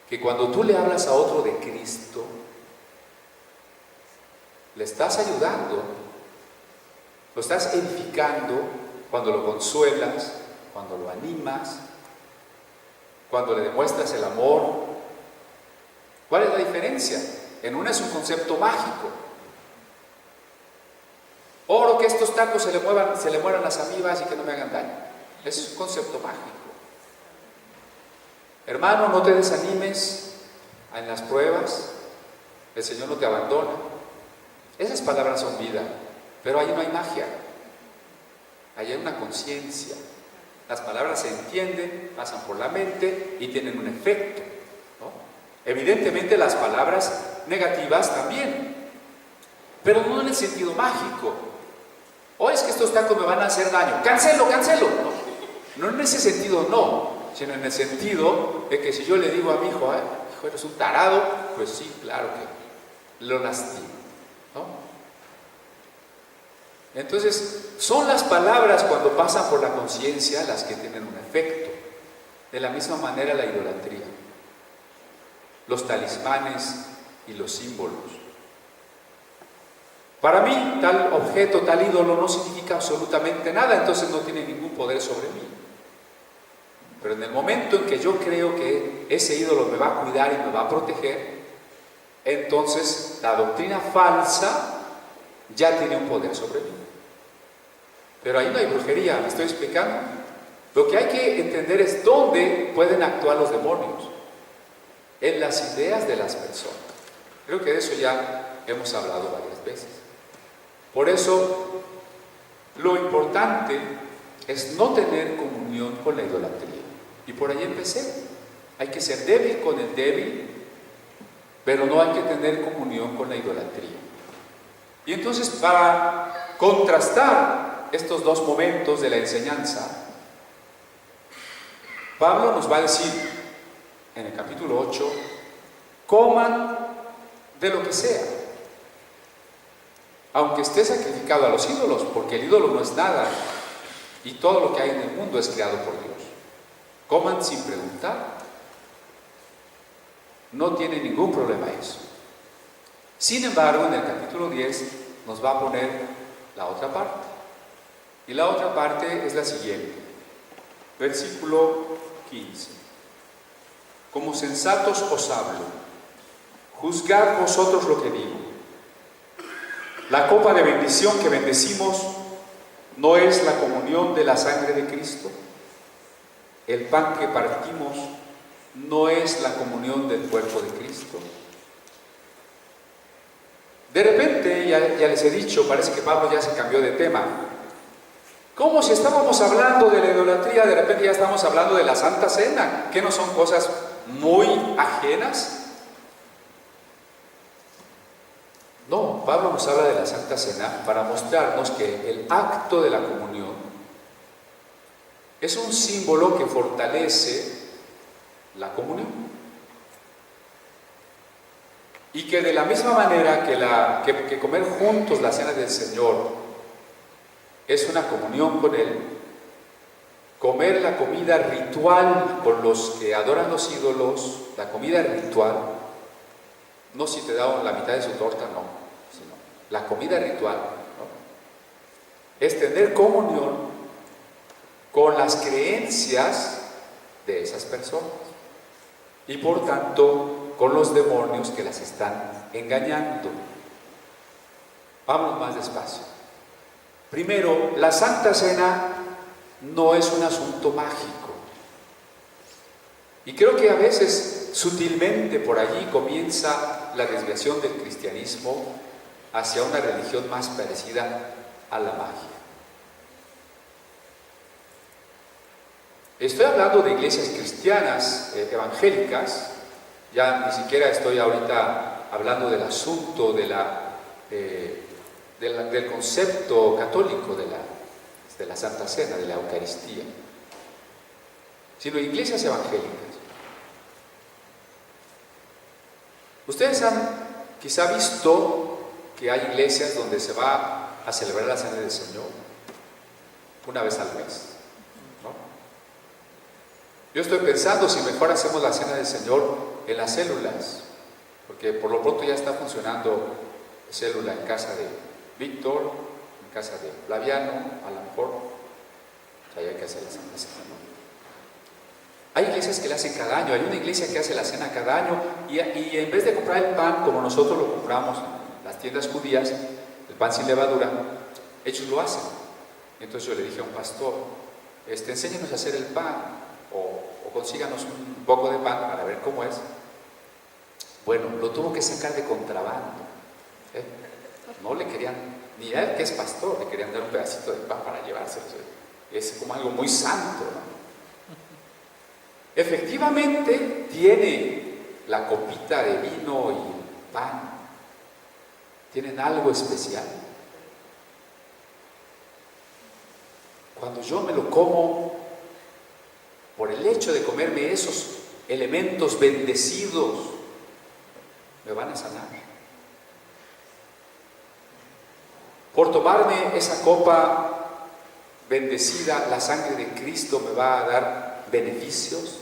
Que cuando tú le hablas a otro de Cristo, le estás ayudando, lo estás edificando cuando lo consuelas, cuando lo animas, cuando le demuestras el amor. ¿Cuál es la diferencia? En una es un concepto mágico. Oro que estos tacos se le mueran las amibas y que no me hagan daño. Ese es un concepto mágico. Hermano, no te desanimes en las pruebas. El Señor no te abandona. Esas palabras son vida, pero ahí no hay magia. Ahí hay una conciencia. Las palabras se entienden, pasan por la mente y tienen un efecto, ¿no? Evidentemente las palabras negativas también, pero no en el sentido mágico. O es que estos tacos me van a hacer daño, cancelo, no en ese sentido, no, sino en el sentido de que si yo le digo a mi hijo: ay, hijo, eres un tarado, pues sí, claro que lo lastimo, ¿no? Entonces, son las palabras cuando pasan por la conciencia las que tienen un efecto. De la misma manera la idolatría, los talismanes y los símbolos. Para mí, tal objeto, tal ídolo no significa absolutamente nada, entonces no tiene ningún poder sobre mí. Pero en el momento en que yo creo que ese ídolo me va a cuidar y me va a proteger, entonces la doctrina falsa ya tiene un poder sobre mí. Pero ahí no hay brujería, ¿me estoy explicando? Lo que hay que entender es dónde pueden actuar los demonios. En las ideas de las personas. Creo que de eso ya hemos hablado varias veces. Por eso, lo importante es no tener comunión con la idolatría. Y por ahí empecé. Hay que ser débil con el débil, pero no hay que tener comunión con la idolatría. Y entonces, para contrastar estos dos momentos de la enseñanza, Pablo nos va a decir en el capítulo 8: coman de lo que sea. aunque esté sacrificado a los ídolos, porque el ídolo no es nada, y todo lo que hay en el mundo es creado por Dios. Coman sin preguntar, no tiene ningún problema eso. Sin embargo, en el capítulo 10 nos va a poner la otra parte, y la otra parte es la siguiente, versículo 15: como sensatos os hablo, juzgad vosotros lo que digo. La copa de bendición que bendecimos no es la comunión de la sangre de Cristo. El pan que partimos no es la comunión del cuerpo de Cristo. De repente, ya les he dicho, parece que Pablo ya se cambió de tema. Como si estábamos hablando de la idolatría, de repente ya estamos hablando de la Santa Cena, que no son cosas muy ajenas. No, Pablo nos habla de la Santa Cena para mostrarnos que el acto de la comunión es un símbolo que fortalece la comunión. Y que de la misma manera que comer juntos la Cena del Señor es una comunión con Él, comer la comida ritual con los que adoran los ídolos, la comida ritual, no si te da la mitad de su torta, no, sino la comida ritual, ¿no?, es tener comunión con las creencias de esas personas y por tanto con los demonios que las están engañando. Vamos más despacio. Primero, la Santa Cena no es un asunto mágico. Y creo que a veces, sutilmente por allí, comienza la desviación del cristianismo hacia una religión más parecida a la magia. Estoy hablando de iglesias cristianas, evangélicas, ya ni siquiera estoy ahorita hablando del asunto del concepto católico de la Santa Cena, de la Eucaristía, sino iglesias evangélicas. Ustedes han quizá visto que hay iglesias donde se va a celebrar la Cena del Señor una vez al mes, ¿no? Yo estoy pensando si mejor hacemos la Cena del Señor en las células, porque por lo pronto ya está funcionando célula en casa de Víctor, en casa de Flaviano, a lo mejor ahí hay que hacer la Santa Cena, ¿no? Hay iglesias que la hacen cada año, hay una iglesia que hace la cena cada año y en vez de comprar el pan como nosotros lo compramos en las tiendas judías, el pan sin levadura, ellos lo hacen. Entonces yo le dije a un pastor, enséñanos a hacer el pan o consíganos un poco de pan para ver cómo es. Bueno, lo tuvo que sacar de contrabando, ¿eh? No le querían, ni a él que es pastor, le querían dar un pedacito de pan para llevárselo. Es como algo muy santo, ¿no? Efectivamente tiene la copita de vino y el pan, tienen algo especial. Cuando yo me lo como, por el hecho de comerme esos elementos bendecidos, me van a sanar. Por tomarme esa copa bendecida, la sangre de Cristo me va a dar beneficios.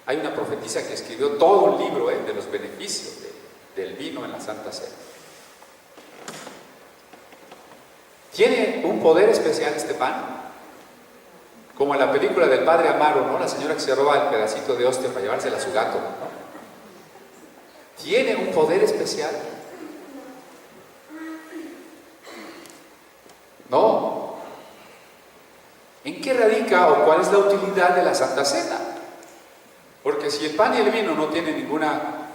Hay una profetisa que escribió todo un libro de los beneficios del vino en la Santa Cena. ¿Tiene un poder especial este pan? Como en la película del Padre Amaro, ¿no? La señora que se roba el pedacito de hostia para llevársela a su gato, ¿no? ¿Tiene un poder especial? No. ¿En qué radica o cuál es la utilidad de la Santa Cena? Porque si el pan y el vino no tienen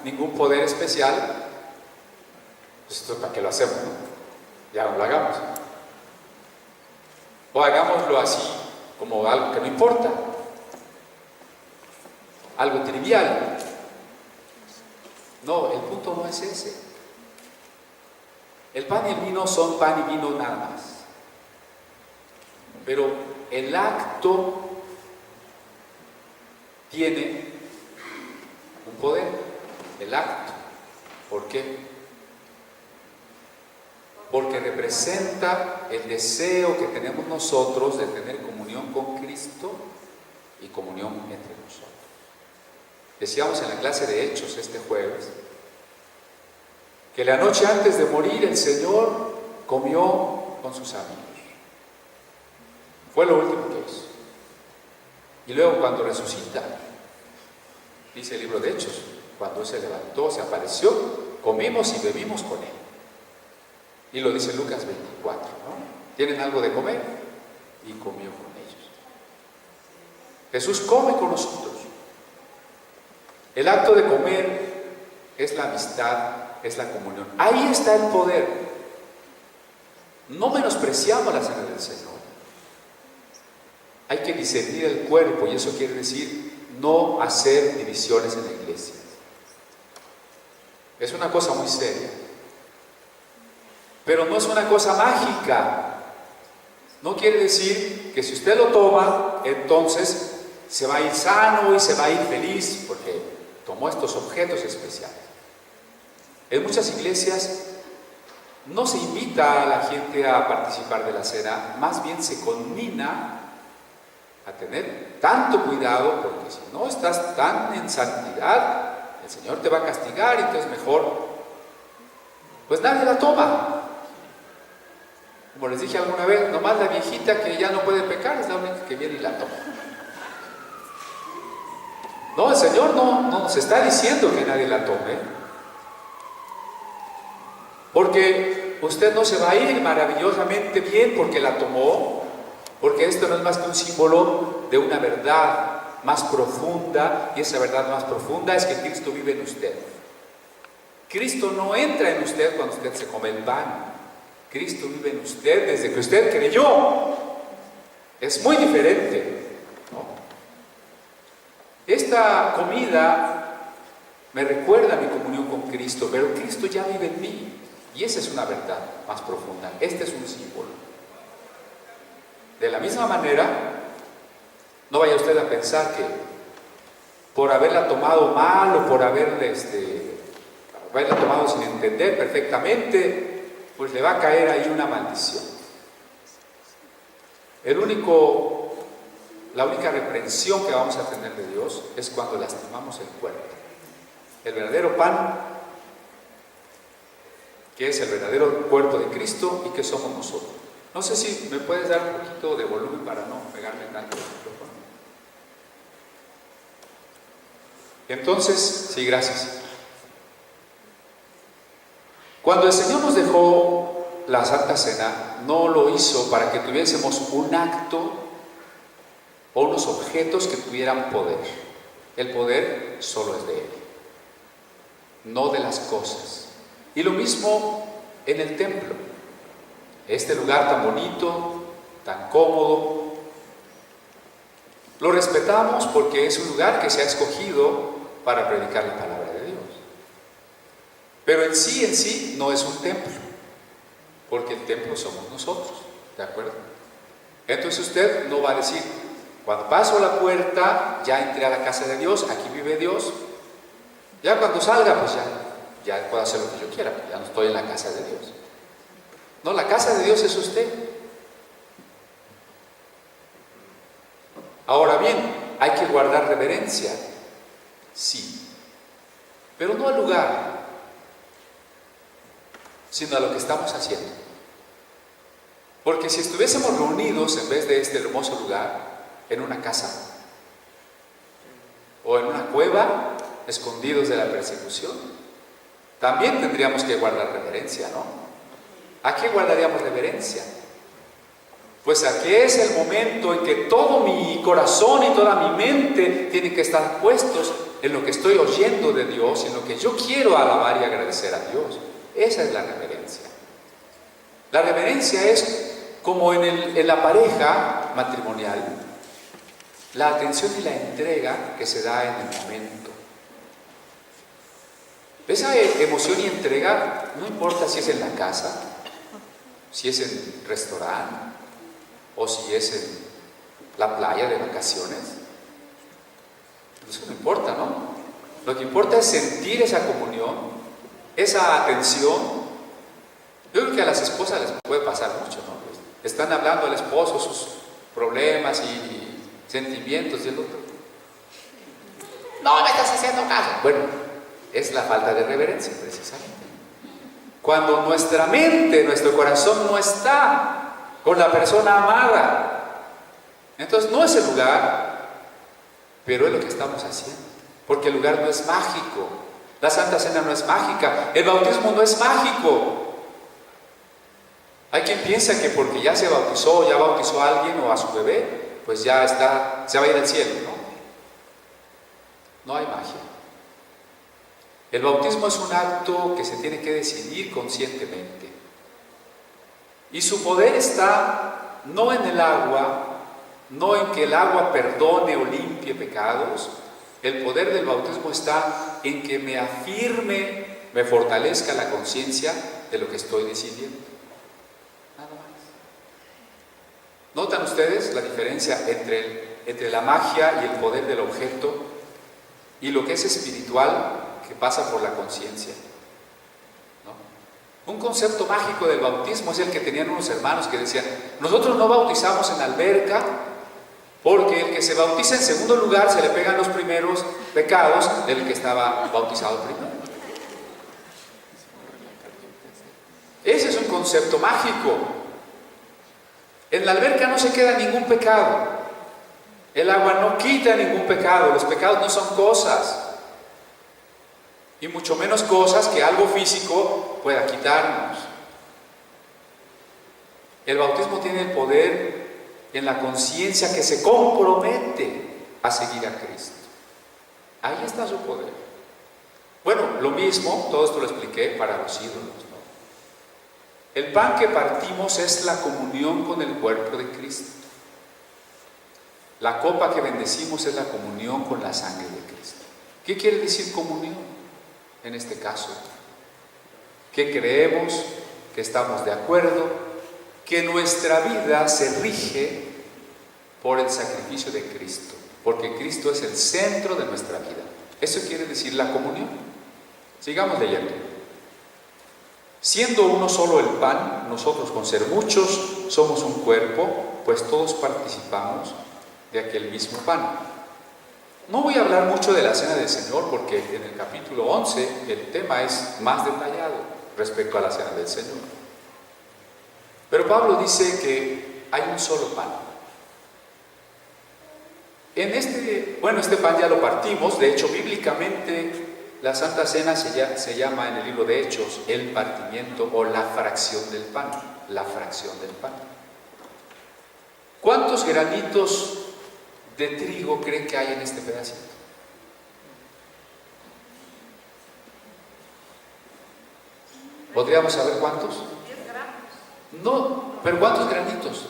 ningún poder especial, pues esto ¿para qué lo hacemos, no? Ya no lo hagamos. O hagámoslo así, como algo que no importa, algo trivial. No, el punto no es ese. El pan y el vino son pan y vino nada más. Pero el acto tiene un poder, el acto. ¿Por qué? porque representa el deseo que tenemos nosotros de tener comunión con Cristo y comunión entre nosotros. Decíamos en la clase de Hechos este jueves que la noche antes de morir el Señor comió con sus amigos. Fue lo último que hizo. Y luego cuando resucita, dice el libro de Hechos, cuando Él se levantó, se apareció, comimos y bebimos con Él. Y lo dice Lucas 24, ¿no? ¿Tienen algo de comer? Y comió con ellos. Jesús come con nosotros. El acto de comer es la amistad, es la comunión. Ahí está el poder. No menospreciamos la cena del Señor. Hay que discernir el cuerpo, y eso quiere decir no hacer divisiones en la iglesia. Es una cosa muy seria. Pero no es una cosa mágica. No quiere decir que si usted lo toma, entonces se va a ir sano y se va a ir feliz, porque tomó estos objetos especiales. En muchas iglesias no se invita a la gente a participar de la cena, más bien se conmina a tener tanto cuidado, porque si no estás tan en santidad, el Señor te va a castigar, y entonces mejor, pues nadie la toma. Como les dije alguna vez, nomás la viejita que ya no puede pecar es la única que viene y la toma. No, el Señor no nos está diciendo que nadie la tome, porque usted no se va a ir maravillosamente bien porque la tomó, porque esto no es más que un símbolo de una verdad más profunda, y esa verdad más profunda es que Cristo vive en usted. Cristo no entra en usted cuando usted se come el pan. Cristo vive en usted desde que usted creyó. Es muy diferente, ¿no? Esta comida me recuerda a mi comunión con Cristo, pero Cristo ya vive en mí, y esa es una verdad más profunda. Este es un símbolo. De la misma manera, no vaya usted a pensar que por haberla tomado mal o por haberla tomado sin entender perfectamente, pues le va a caer ahí una maldición. La única reprensión que vamos a tener de Dios es cuando lastimamos el cuerpo. El verdadero pan, que es el verdadero cuerpo de Cristo, y que somos nosotros. No sé si me puedes dar un poquito de volumen para no pegarme tanto el micrófono. Entonces, sí, gracias. Cuando el Señor nos dejó la Santa Cena, no lo hizo para que tuviésemos un acto o unos objetos que tuvieran poder. El poder solo es de Él, no de las cosas. Y lo mismo en el templo. Este lugar tan bonito, tan cómodo, lo respetamos porque es un lugar que se ha escogido para predicar la palabra de Dios. Pero en sí no es un templo, porque el templo somos nosotros, ¿de acuerdo? Entonces usted no va a decir, cuando paso la puerta, ya entré a la casa de Dios, aquí vive Dios. Ya cuando salga, pues ya puedo hacer lo que yo quiera, pues ya no estoy en la casa de Dios. No, la casa de Dios es usted. Ahora bien, hay que guardar reverencia, sí, pero no al lugar, sino a lo que estamos haciendo. Porque si estuviésemos reunidos en vez de este hermoso lugar, en una casa o en una cueva, escondidos de la persecución, también tendríamos que guardar reverencia, ¿no? ¿A qué guardaríamos reverencia? Pues aquí es el momento en que todo mi corazón y toda mi mente tienen que estar puestos en lo que estoy oyendo de Dios, en lo que yo quiero alabar y agradecer a Dios. Esa es la reverencia. La reverencia es como en la pareja matrimonial, la atención y la entrega que se da en el momento. Esa emoción y entrega no importa si es en la casa, si es en restaurante o si es en la playa de vacaciones. Eso no importa, ¿no? Lo que importa es sentir esa comunión, esa atención, Yo creo que a las esposas les puede pasar mucho, ¿no? Pues, están hablando al esposo sus problemas y sentimientos y el otro, no me estás haciendo caso. Bueno, es la falta de reverencia, precisamente. Cuando nuestra mente, nuestro corazón no está con la persona amada, entonces no es el lugar, pero es lo que estamos haciendo. Porque el lugar no es mágico, la Santa Cena no es mágica, el bautismo no es mágico. Hay quien piensa que porque ya se bautizó, ya bautizó a alguien o a su bebé, pues ya está, se va a ir al cielo, ¿no? No hay magia. El bautismo es un acto que se tiene que decidir conscientemente. Y su poder está no en el agua, no en que el agua perdone o limpie pecados. El poder del bautismo está en que me afirme, me fortalezca la conciencia de lo que estoy decidiendo. Nada más. ¿Notan ustedes la diferencia entre la magia y el poder del objeto y lo que es espiritual que pasa por la conciencia? ¿No? Un concepto mágico del bautismo es el que tenían unos hermanos que decían: nosotros no bautizamos en alberca porque el que se bautiza en segundo lugar se le pegan los primeros pecados del que estaba bautizado primero. Ese es un concepto mágico. En la alberca no se queda ningún pecado. El agua no quita ningún pecado. Los pecados no son cosas. Y mucho menos cosas que algo físico pueda quitarnos. El bautismo tiene el poder en la conciencia que se compromete a seguir a Cristo. Ahí está su poder. Bueno, lo mismo, todo esto lo expliqué para los ídolos, ¿no? El pan que partimos es la comunión con el cuerpo de Cristo. La copa que bendecimos es la comunión con la sangre de Cristo. ¿Qué quiere decir comunión en este caso? Que creemos, que estamos de acuerdo, que nuestra vida se rige por el sacrificio de Cristo, porque Cristo es el centro de nuestra vida. Eso quiere decir la comunión. Sigamos leyendo. Siendo uno solo el pan, nosotros con ser muchos somos un cuerpo, pues todos participamos de aquel mismo pan. No voy a hablar mucho de la Cena del Señor, porque en el capítulo 11 el tema es más detallado respecto a la Cena del Señor. Pero Pablo dice que hay un solo pan. Este pan ya lo partimos. De hecho, bíblicamente la Santa Cena se llama en el libro de Hechos el partimiento o la fracción del pan. La fracción del pan. ¿Cuántos granitos de trigo creen que hay en este pedacito? ¿Podríamos saber cuántos? 10 gramos. No, pero ¿cuántos granitos?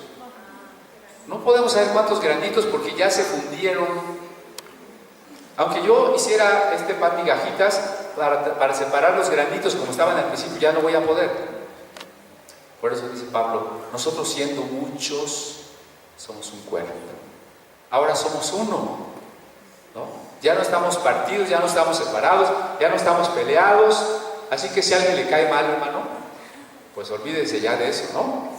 No podemos saber cuántos granitos porque ya se fundieron. Aunque yo hiciera este pan migajitas para separar los granitos como estaban al principio, ya no voy a poder. Por eso dice Pablo, nosotros siendo muchos somos un cuerpo. Ahora somos uno, ¿no? Ya no estamos partidos, ya no estamos separados, ya no estamos peleados. Así que si a alguien le cae mal, hermano, pues olvídese ya de eso, ¿no?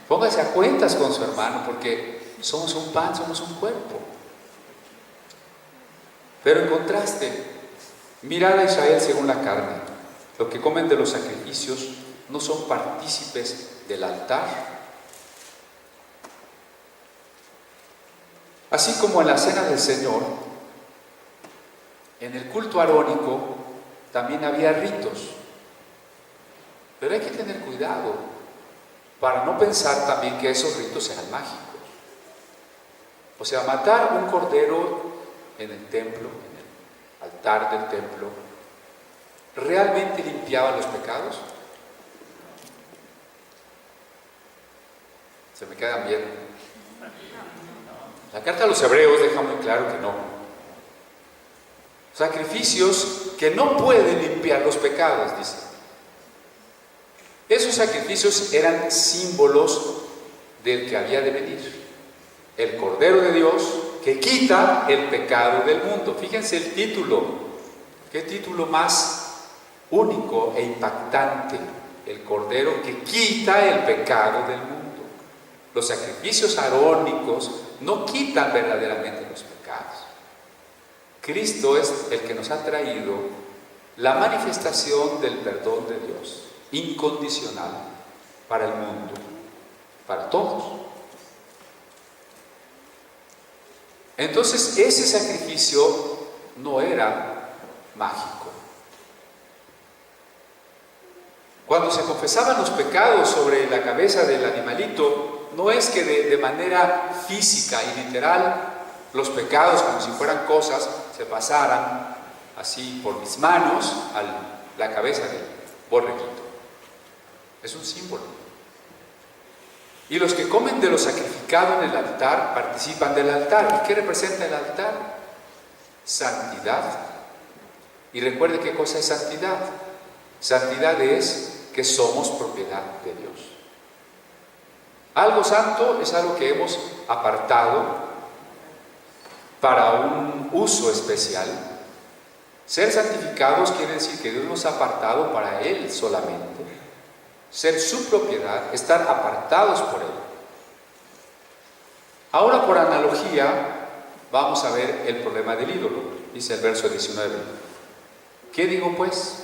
Póngase a cuentas con su hermano, porque somos un pan, somos un cuerpo. Pero en contraste, mirad a Israel según la carne. Los que comen de los sacrificios no son partícipes del altar. Así como en la Cena del Señor, en el culto arónico también había ritos. Pero hay que tener cuidado para no pensar también que esos ritos eran mágicos. O sea, matar un cordero en el templo, en el altar del templo, ¿realmente limpiaba los pecados? Se me quedan bien. La carta a los Hebreos deja muy claro que no. Sacrificios que no pueden limpiar los pecados, dice. Esos sacrificios eran símbolos del que había de venir, el Cordero de Dios que quita el pecado del mundo. Fíjense el título, qué título más único e impactante. el Cordero que quita el pecado del mundo. Los sacrificios arónicos no quitan verdaderamente los pecados. Cristo es el que nos ha traído la manifestación del perdón de Dios, incondicional, para el mundo, para todos. Entonces, ese sacrificio no era mágico. Cuando se confesaban los pecados sobre la cabeza del animalito, no es que de manera física y literal los pecados, como si fueran cosas, se pasaran así por mis manos a la cabeza del borreguito. Es un símbolo. Y los que comen de lo sacrificado en el altar participan del altar. ¿Y qué representa el altar? Santidad. Y recuerde qué cosa es santidad. Santidad es que somos propiedad de Dios. Algo santo es algo que hemos apartado para un uso especial. Ser santificados quiere decir que Dios nos ha apartado para Él solamente. Ser su propiedad, estar apartados por Él. Ahora, por analogía, vamos a ver el problema del ídolo. Dice el verso 19. ¿Qué digo pues?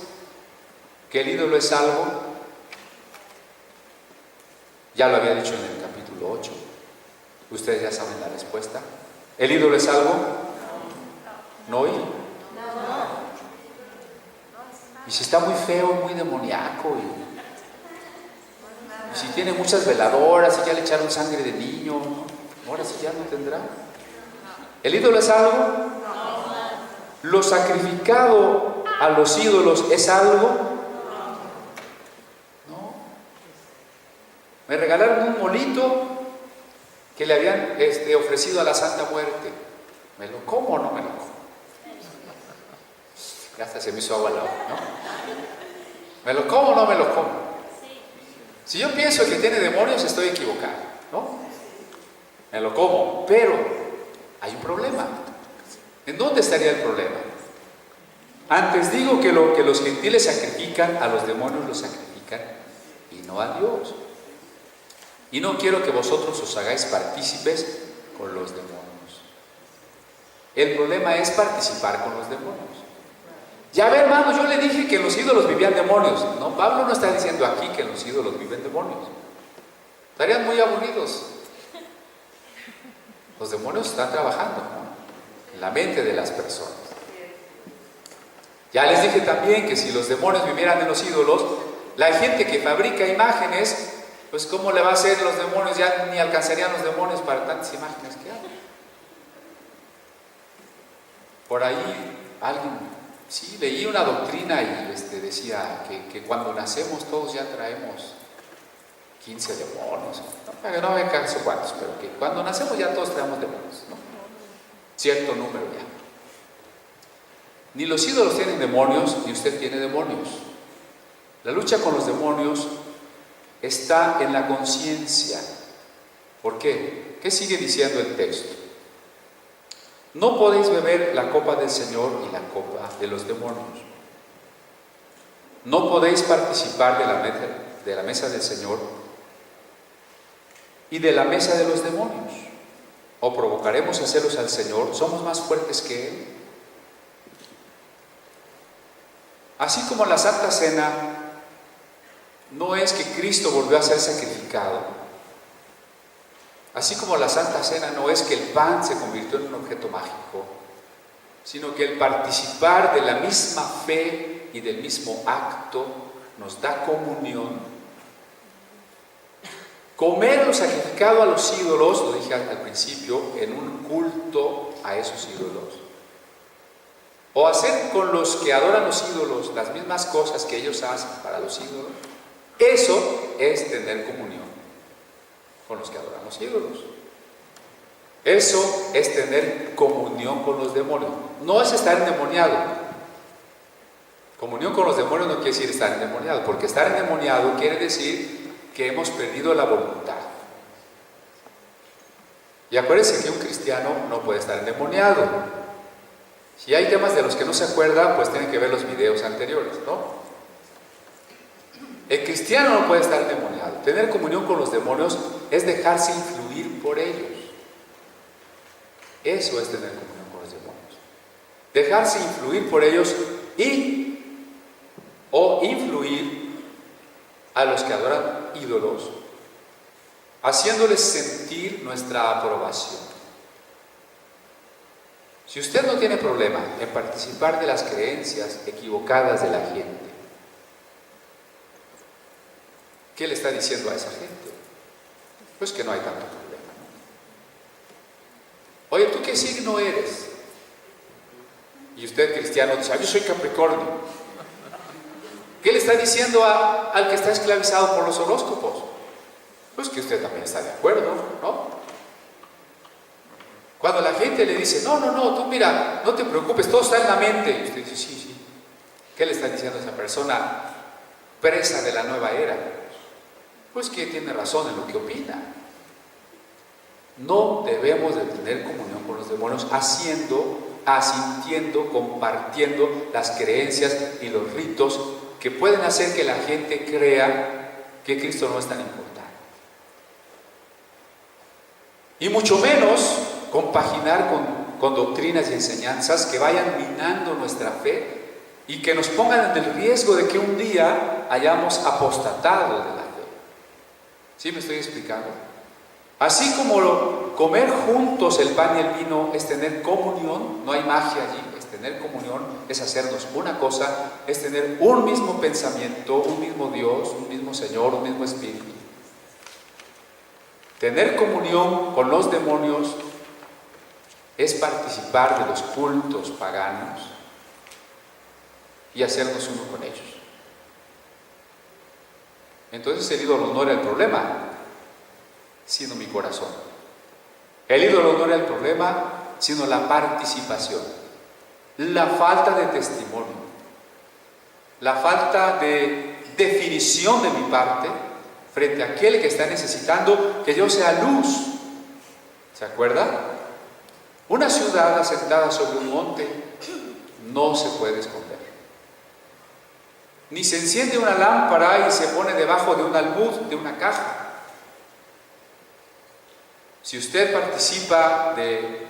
¿Que el ídolo es algo? Ya lo había dicho en el capítulo 8. Ustedes ya saben la respuesta. ¿El ídolo es algo? No. Y si está muy feo, muy demoníaco, y si tiene muchas veladoras y ya le echaron sangre de niño, ¿no? Ahora sí ya no tendrá. ¿El ídolo es algo? ¿Lo sacrificado a los ídolos es algo? Me regalaron un molito que le habían ofrecido a la Santa Muerte. ¿Me lo como o no me lo como? Ya hasta se me hizo agua la boca, ¿no? ¿Me lo como o no me lo como? Si yo pienso que tiene demonios, estoy equivocado, ¿no? Me lo como, pero hay un problema. ¿En dónde estaría el problema? Antes digo que lo que los gentiles sacrifican, a los demonios los sacrifican y no a Dios. Y no quiero que vosotros os hagáis partícipes con los demonios. El problema es participar con los demonios. Ya ve, hermanos, yo le dije que en los ídolos vivían demonios. No, Pablo no está diciendo aquí que en los ídolos viven demonios. Estarían muy aburridos. Los demonios están trabajando, ¿no?, en la mente de las personas. Ya les dije también que si los demonios vivieran en los ídolos, la gente que fabrica imágenes, pues ¿cómo le va a hacer los demonios? Ya ni alcanzarían los demonios para tantas imágenes que hay. Por ahí alguien, sí, leí una doctrina y decía que cuando nacemos todos ya traemos 15 demonios. No me acuerdo cuántos, pero que cuando nacemos ya todos traemos demonios, ¿no? Cierto número ya. Ni los ídolos tienen demonios, ni usted tiene demonios. La lucha con los demonios está en la conciencia. ¿Por qué? ¿Qué sigue diciendo el texto? No podéis beber la copa del Señor y la copa de los demonios. No podéis participar de la mesa del Señor y de la mesa de los demonios. O provocaremos a celos al Señor, somos más fuertes que Él. Así como la Santa Cena no es que Cristo volvió a ser sacrificado, así como la Santa Cena no es que el pan se convirtió en un objeto mágico, sino que el participar de la misma fe y del mismo acto nos da comunión. Comer lo sacrificado a los ídolos, lo dije al principio, en un culto a esos ídolos, o hacer con los que adoran los ídolos las mismas cosas que ellos hacen para los ídolos, eso es tener comunión con los que adoran los ídolos. Eso es tener comunión con los demonios. No es estar endemoniado. Comunión con los demonios no quiere decir estar endemoniado, porque estar endemoniado quiere decir que hemos perdido la voluntad. Y acuérdense que un cristiano no puede estar endemoniado. Si hay temas de los que no se acuerda, pues tienen que ver los videos anteriores, ¿no? El cristiano no puede estar endemoniado. Tener comunión con los demonios es dejarse influir por ellos. Eso es tener comunión con los demonios. Dejarse influir por ellos o influir a los que adoran ídolos, haciéndoles sentir nuestra aprobación. Si usted no tiene problema en participar de las creencias equivocadas de la gente, ¿qué le está diciendo a esa gente? Pues que no hay tanto problema, ¿no? Oye, ¿tú qué signo eres? Y usted, cristiano, dice: yo soy Capricornio. ¿Qué le está diciendo al que está esclavizado por los horóscopos? Pues que usted también está de acuerdo, ¿no? Cuando la gente le dice: no, tú mira, no te preocupes, todo está en la mente, y usted dice: sí. ¿Qué le está diciendo a esa persona presa de la nueva era? Pues que tiene razón en lo que opina. No debemos de tener comunión con los demonios asintiendo, compartiendo las creencias y los ritos que pueden hacer que la gente crea que Cristo no es tan importante. Y mucho menos compaginar con doctrinas y enseñanzas que vayan minando nuestra fe y que nos pongan en el riesgo de que un día hayamos apostatado de la fe. ¿Sí me estoy explicando? Así como comer juntos el pan y el vino es tener comunión, no hay magia allí, es tener comunión, es hacernos una cosa, es tener un mismo pensamiento, un mismo Dios, un mismo Señor, un mismo Espíritu. Tener comunión con los demonios es participar de los cultos paganos y hacernos uno con ellos. Entonces el ídolo no era el problema, sino mi corazón. El ídolo no era el problema, sino la participación, la falta de testimonio, la falta de definición de mi parte frente a aquel que está necesitando que yo sea luz. ¿Se acuerda? Una ciudad asentada sobre un monte no se puede esconder. Ni se enciende una lámpara y se pone debajo de un almud, de una caja. Si usted participa de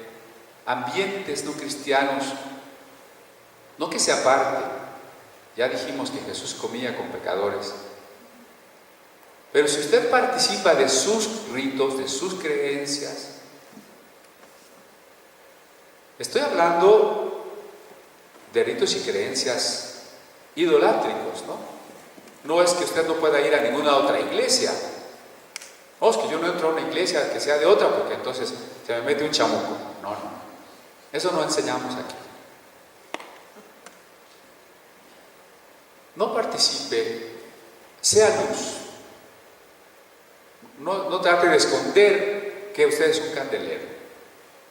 ambientes no cristianos, no que se aparte. Ya dijimos que Jesús comía con pecadores. Pero si usted participa de sus ritos, de sus creencias, estoy hablando de ritos y creencias idolátricos, ¿no? No es que usted no pueda ir a ninguna otra iglesia. No, es que yo no entro a una iglesia que sea de otra porque entonces se me mete un chamuco. No. Eso no enseñamos aquí. No participe, sea luz. No trate de esconder que usted es un candelero.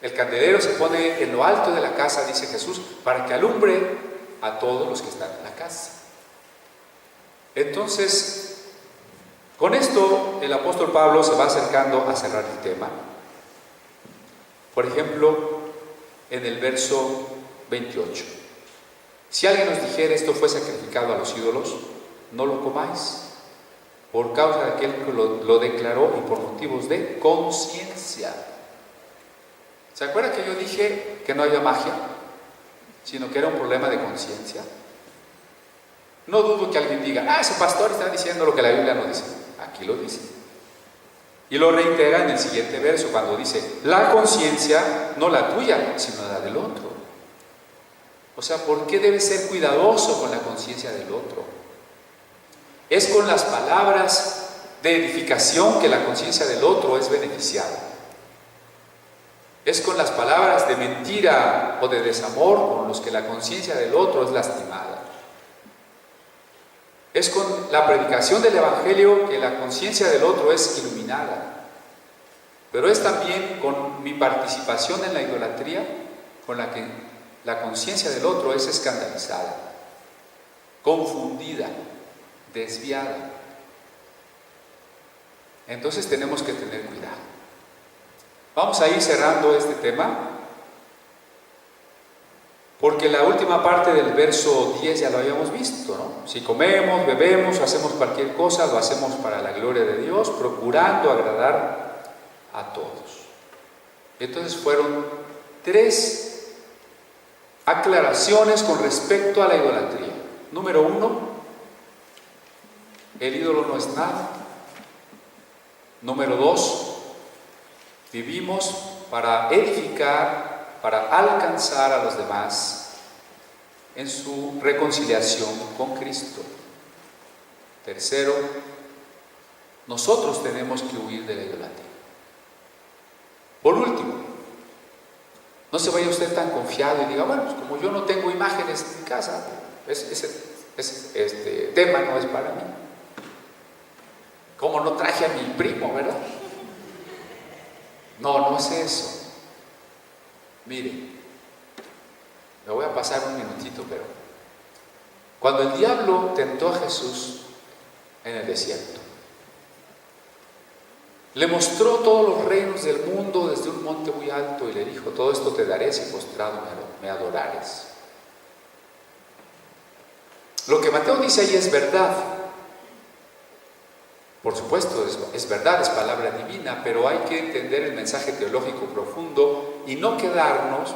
El candelero se pone en lo alto de la casa, dice Jesús, para que alumbre a todos los que están en la casa. Entonces, con esto el apóstol Pablo se va acercando a cerrar el tema. Por ejemplo, en el verso 28. Si alguien os dijere: esto fue sacrificado a los ídolos, no lo comáis, por causa de aquel que lo declaró y por motivos de conciencia. ¿Se acuerda que yo dije que no había magia, sino que era un problema de conciencia? No dudo que alguien diga: ese pastor está diciendo lo que la Biblia no dice. Aquí lo dice. Y lo reitera en el siguiente verso cuando dice: la conciencia, no la tuya, sino la del otro. O sea, ¿por qué debes ser cuidadoso con la conciencia del otro? Es con las palabras de edificación que la conciencia del otro es beneficiada. Es con las palabras de mentira o de desamor con los que la conciencia del otro es lastimada. Es con la predicación del Evangelio que la conciencia del otro es iluminada. Pero es también con mi participación en la idolatría con la que la conciencia del otro es escandalizada, confundida, desviada. Entonces tenemos que tener cuidado. Vamos a ir cerrando este tema. Porque la última parte del verso 10 ya lo habíamos visto, ¿no? Si comemos, bebemos, hacemos cualquier cosa, lo hacemos para la gloria de Dios, procurando agradar a todos. Entonces fueron 3 aclaraciones con respecto a la idolatría. Número 1, el ídolo no es nada. Número 2, vivimos para edificar, para alcanzar a los demás en su reconciliación con Cristo. Tercero, nosotros tenemos que huir de la idolatría. Por último, no se vaya usted tan confiado y diga, bueno, pues como yo no tengo imágenes en mi casa, este tema no es para mí. Como no traje a mi primo, ¿verdad? No, no es eso. Mire, me voy a pasar un minutito, pero cuando el diablo tentó a Jesús en el desierto, le mostró todos los reinos del mundo desde un monte muy alto y le dijo, todo esto te daré si postrado me adorares. Lo que Mateo dice ahí es verdad. Por supuesto, es verdad, es palabra divina, pero hay que entender el mensaje teológico profundo y no quedarnos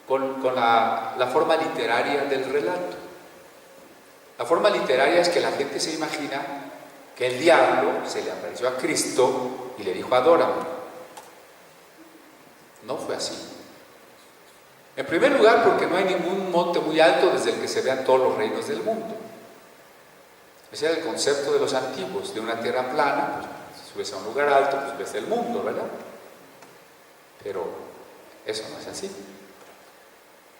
con la forma literaria del relato. La forma literaria es que la gente se imagina que el diablo se le apareció a Cristo y le dijo, adórame. No fue así. En primer lugar, porque no hay ningún monte muy alto desde el que se vean todos los reinos del mundo. Ese era el concepto de los antiguos, de una tierra plana, pues si subes a un lugar alto, pues ves el mundo, ¿verdad? Pero eso no es así.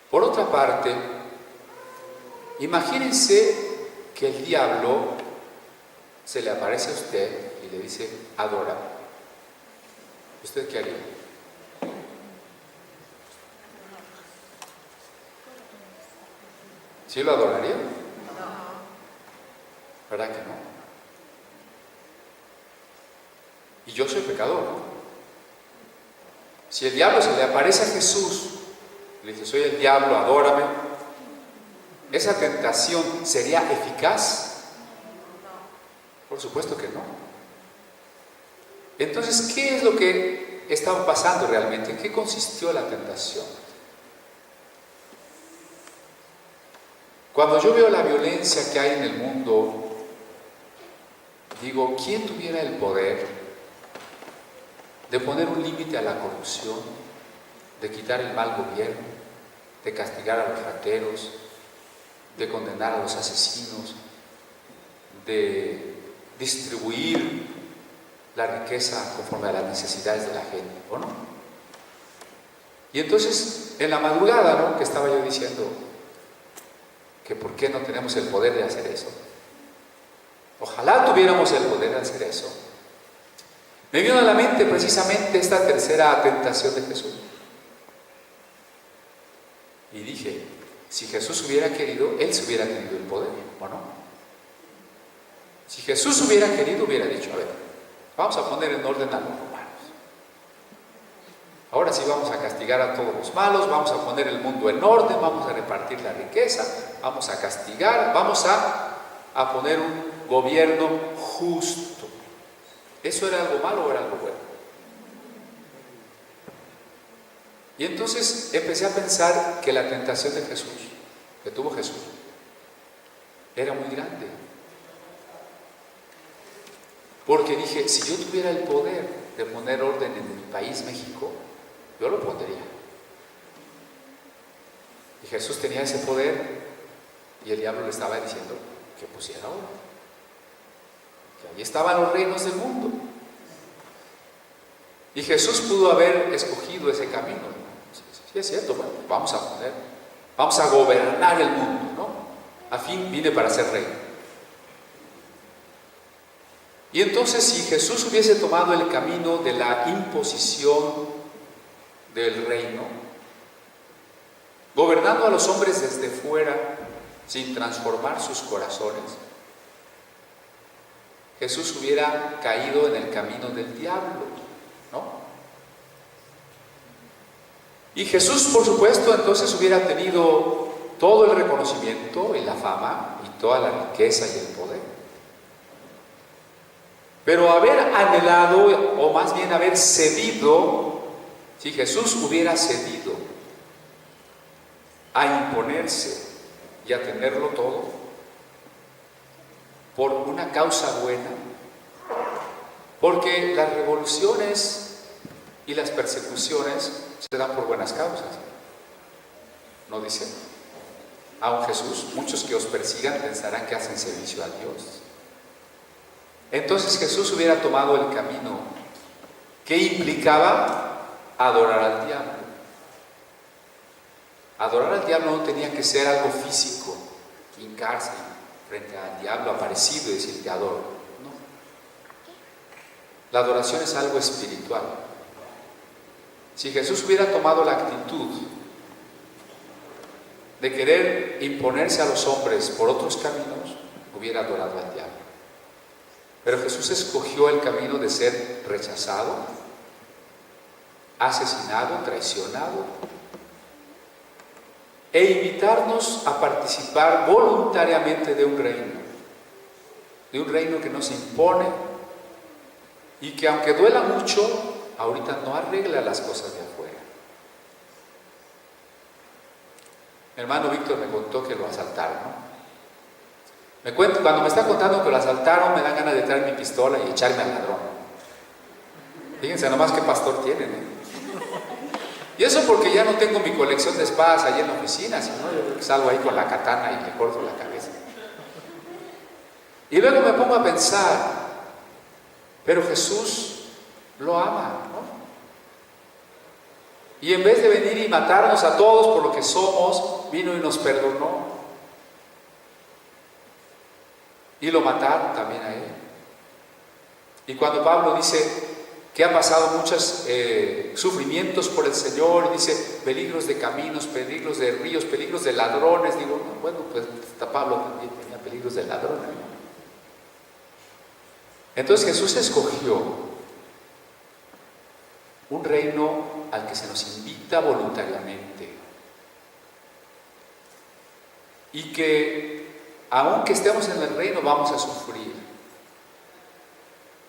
Por otra parte, imagínense que el diablo se le aparece a usted y le dice, adora. ¿Usted qué haría? ¿Sí lo adoraría? ¿Verdad que no? Y yo soy pecador, ¿no? Si el diablo se le aparece a Jesús, le dice, soy el diablo, adórame, ¿esa tentación sería eficaz? Por supuesto que no. Entonces, ¿qué es lo que estaba pasando realmente? ¿En qué consistió la tentación? Cuando yo veo la violencia que hay en el mundo, digo, ¿quién tuviera el poder de poner un límite a la corrupción, de quitar el mal gobierno, de castigar a los rateros, de condenar a los asesinos, de distribuir la riqueza conforme a las necesidades de la gente, ¿o no? Y entonces, en la madrugada, ¿no?, que estaba yo diciendo que por qué no tenemos el poder de hacer eso. Ojalá tuviéramos el poder de hacer eso. Me vino a la mente precisamente esta tercera tentación de Jesús. Y dije, si Jesús hubiera querido, Él se hubiera tenido el poder, ¿o no? Si Jesús hubiera querido, hubiera dicho, a ver, vamos a poner en orden a los romanos. Ahora sí vamos a castigar a todos los malos, vamos a poner el mundo en orden, vamos a repartir la riqueza, vamos a castigar, vamos a poner un gobierno justo. ¿Eso era algo malo o era algo bueno? Y entonces empecé a pensar que la tentación de Jesús, que tuvo Jesús, era muy grande. Porque dije, si yo tuviera el poder de poner orden en mi país, México, yo lo pondría. Y Jesús tenía ese poder y el diablo le estaba diciendo que pusiera orden. Que allí estaban los reinos del mundo. Y Jesús pudo haber escogido ese camino. Sí, es cierto, bueno, vamos a gobernar el mundo, ¿no? A fin vine para ser rey. Y entonces, si Jesús hubiese tomado el camino de la imposición del reino, gobernando a los hombres desde fuera, sin transformar sus corazones, Jesús hubiera caído en el camino del diablo, ¿no? Y Jesús, por supuesto, entonces hubiera tenido todo el reconocimiento y la fama y toda la riqueza y el poder. Pero haber anhelado, o más bien haber cedido, si Jesús hubiera cedido a imponerse y a tenerlo todo por una causa buena, porque las revoluciones y las persecuciones se dan por buenas causas, ¿no dice? Aun Jesús, muchos que os persigan pensarán que hacen servicio a Dios. Entonces Jesús hubiera tomado el camino que implicaba adorar al diablo. Adorar al diablo no tenía que ser algo físico, hincarse frente al diablo aparecido y decir te adoro. No. La adoración es algo espiritual. Si Jesús hubiera tomado la actitud de querer imponerse a los hombres por otros caminos, hubiera adorado al diablo. Pero Jesús escogió el camino de ser rechazado, asesinado, traicionado, e invitarnos a participar voluntariamente de un reino que nos impone y que, aunque duela mucho, ahorita no arregla las cosas de afuera. Mi hermano Víctor me contó que lo asaltaron, ¿no? Cuando me está contando que lo asaltaron, me dan ganas de traer mi pistola y echarme al ladrón. Fíjense nomás qué pastor tienen, ¿eh? Y eso porque ya no tengo mi colección de espadas ahí en la oficina, sino yo salgo ahí con la katana y le corto la cabeza. Y luego me pongo a pensar, pero Jesús lo ama, ¿no? Y en vez de venir y matarnos a todos por lo que somos, vino y nos perdonó. Y lo mataron también a él. Y cuando Pablo dice que ha pasado muchos sufrimientos por el Señor, y dice peligros de caminos, peligros de ríos, peligros de ladrones, digo, no, bueno, pues hasta Pablo también tenía peligros de ladrones, ¿no? Entonces Jesús escogió un reino al que se nos invita voluntariamente y que aunque estemos en el reino vamos a sufrir,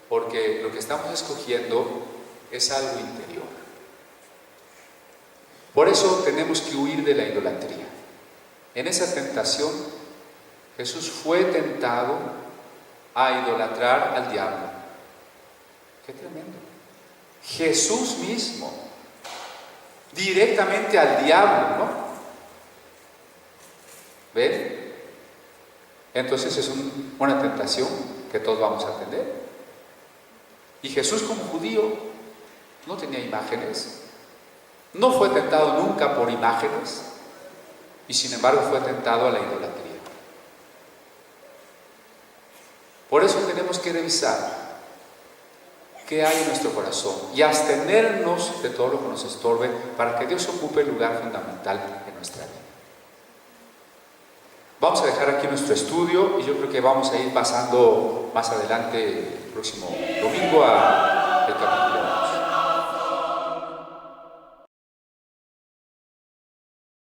porque lo que estamos escogiendo es algo interior. Por eso tenemos que huir de la idolatría. En esa tentación Jesús fue tentado a idolatrar al diablo. ¡Qué tremendo! Jesús mismo, directamente al diablo, ¿no? ¿Ven? Entonces es una tentación que todos vamos a tener. Y Jesús, como judío, no tenía imágenes, no fue tentado nunca por imágenes, y sin embargo fue tentado a la idolatría. Por eso tenemos que revisar qué hay en nuestro corazón y abstenernos de todo lo que nos estorbe para que Dios ocupe el lugar fundamental en nuestra vida. Vamos a dejar aquí nuestro estudio y yo creo que vamos a ir pasando más adelante el próximo domingo al capítulo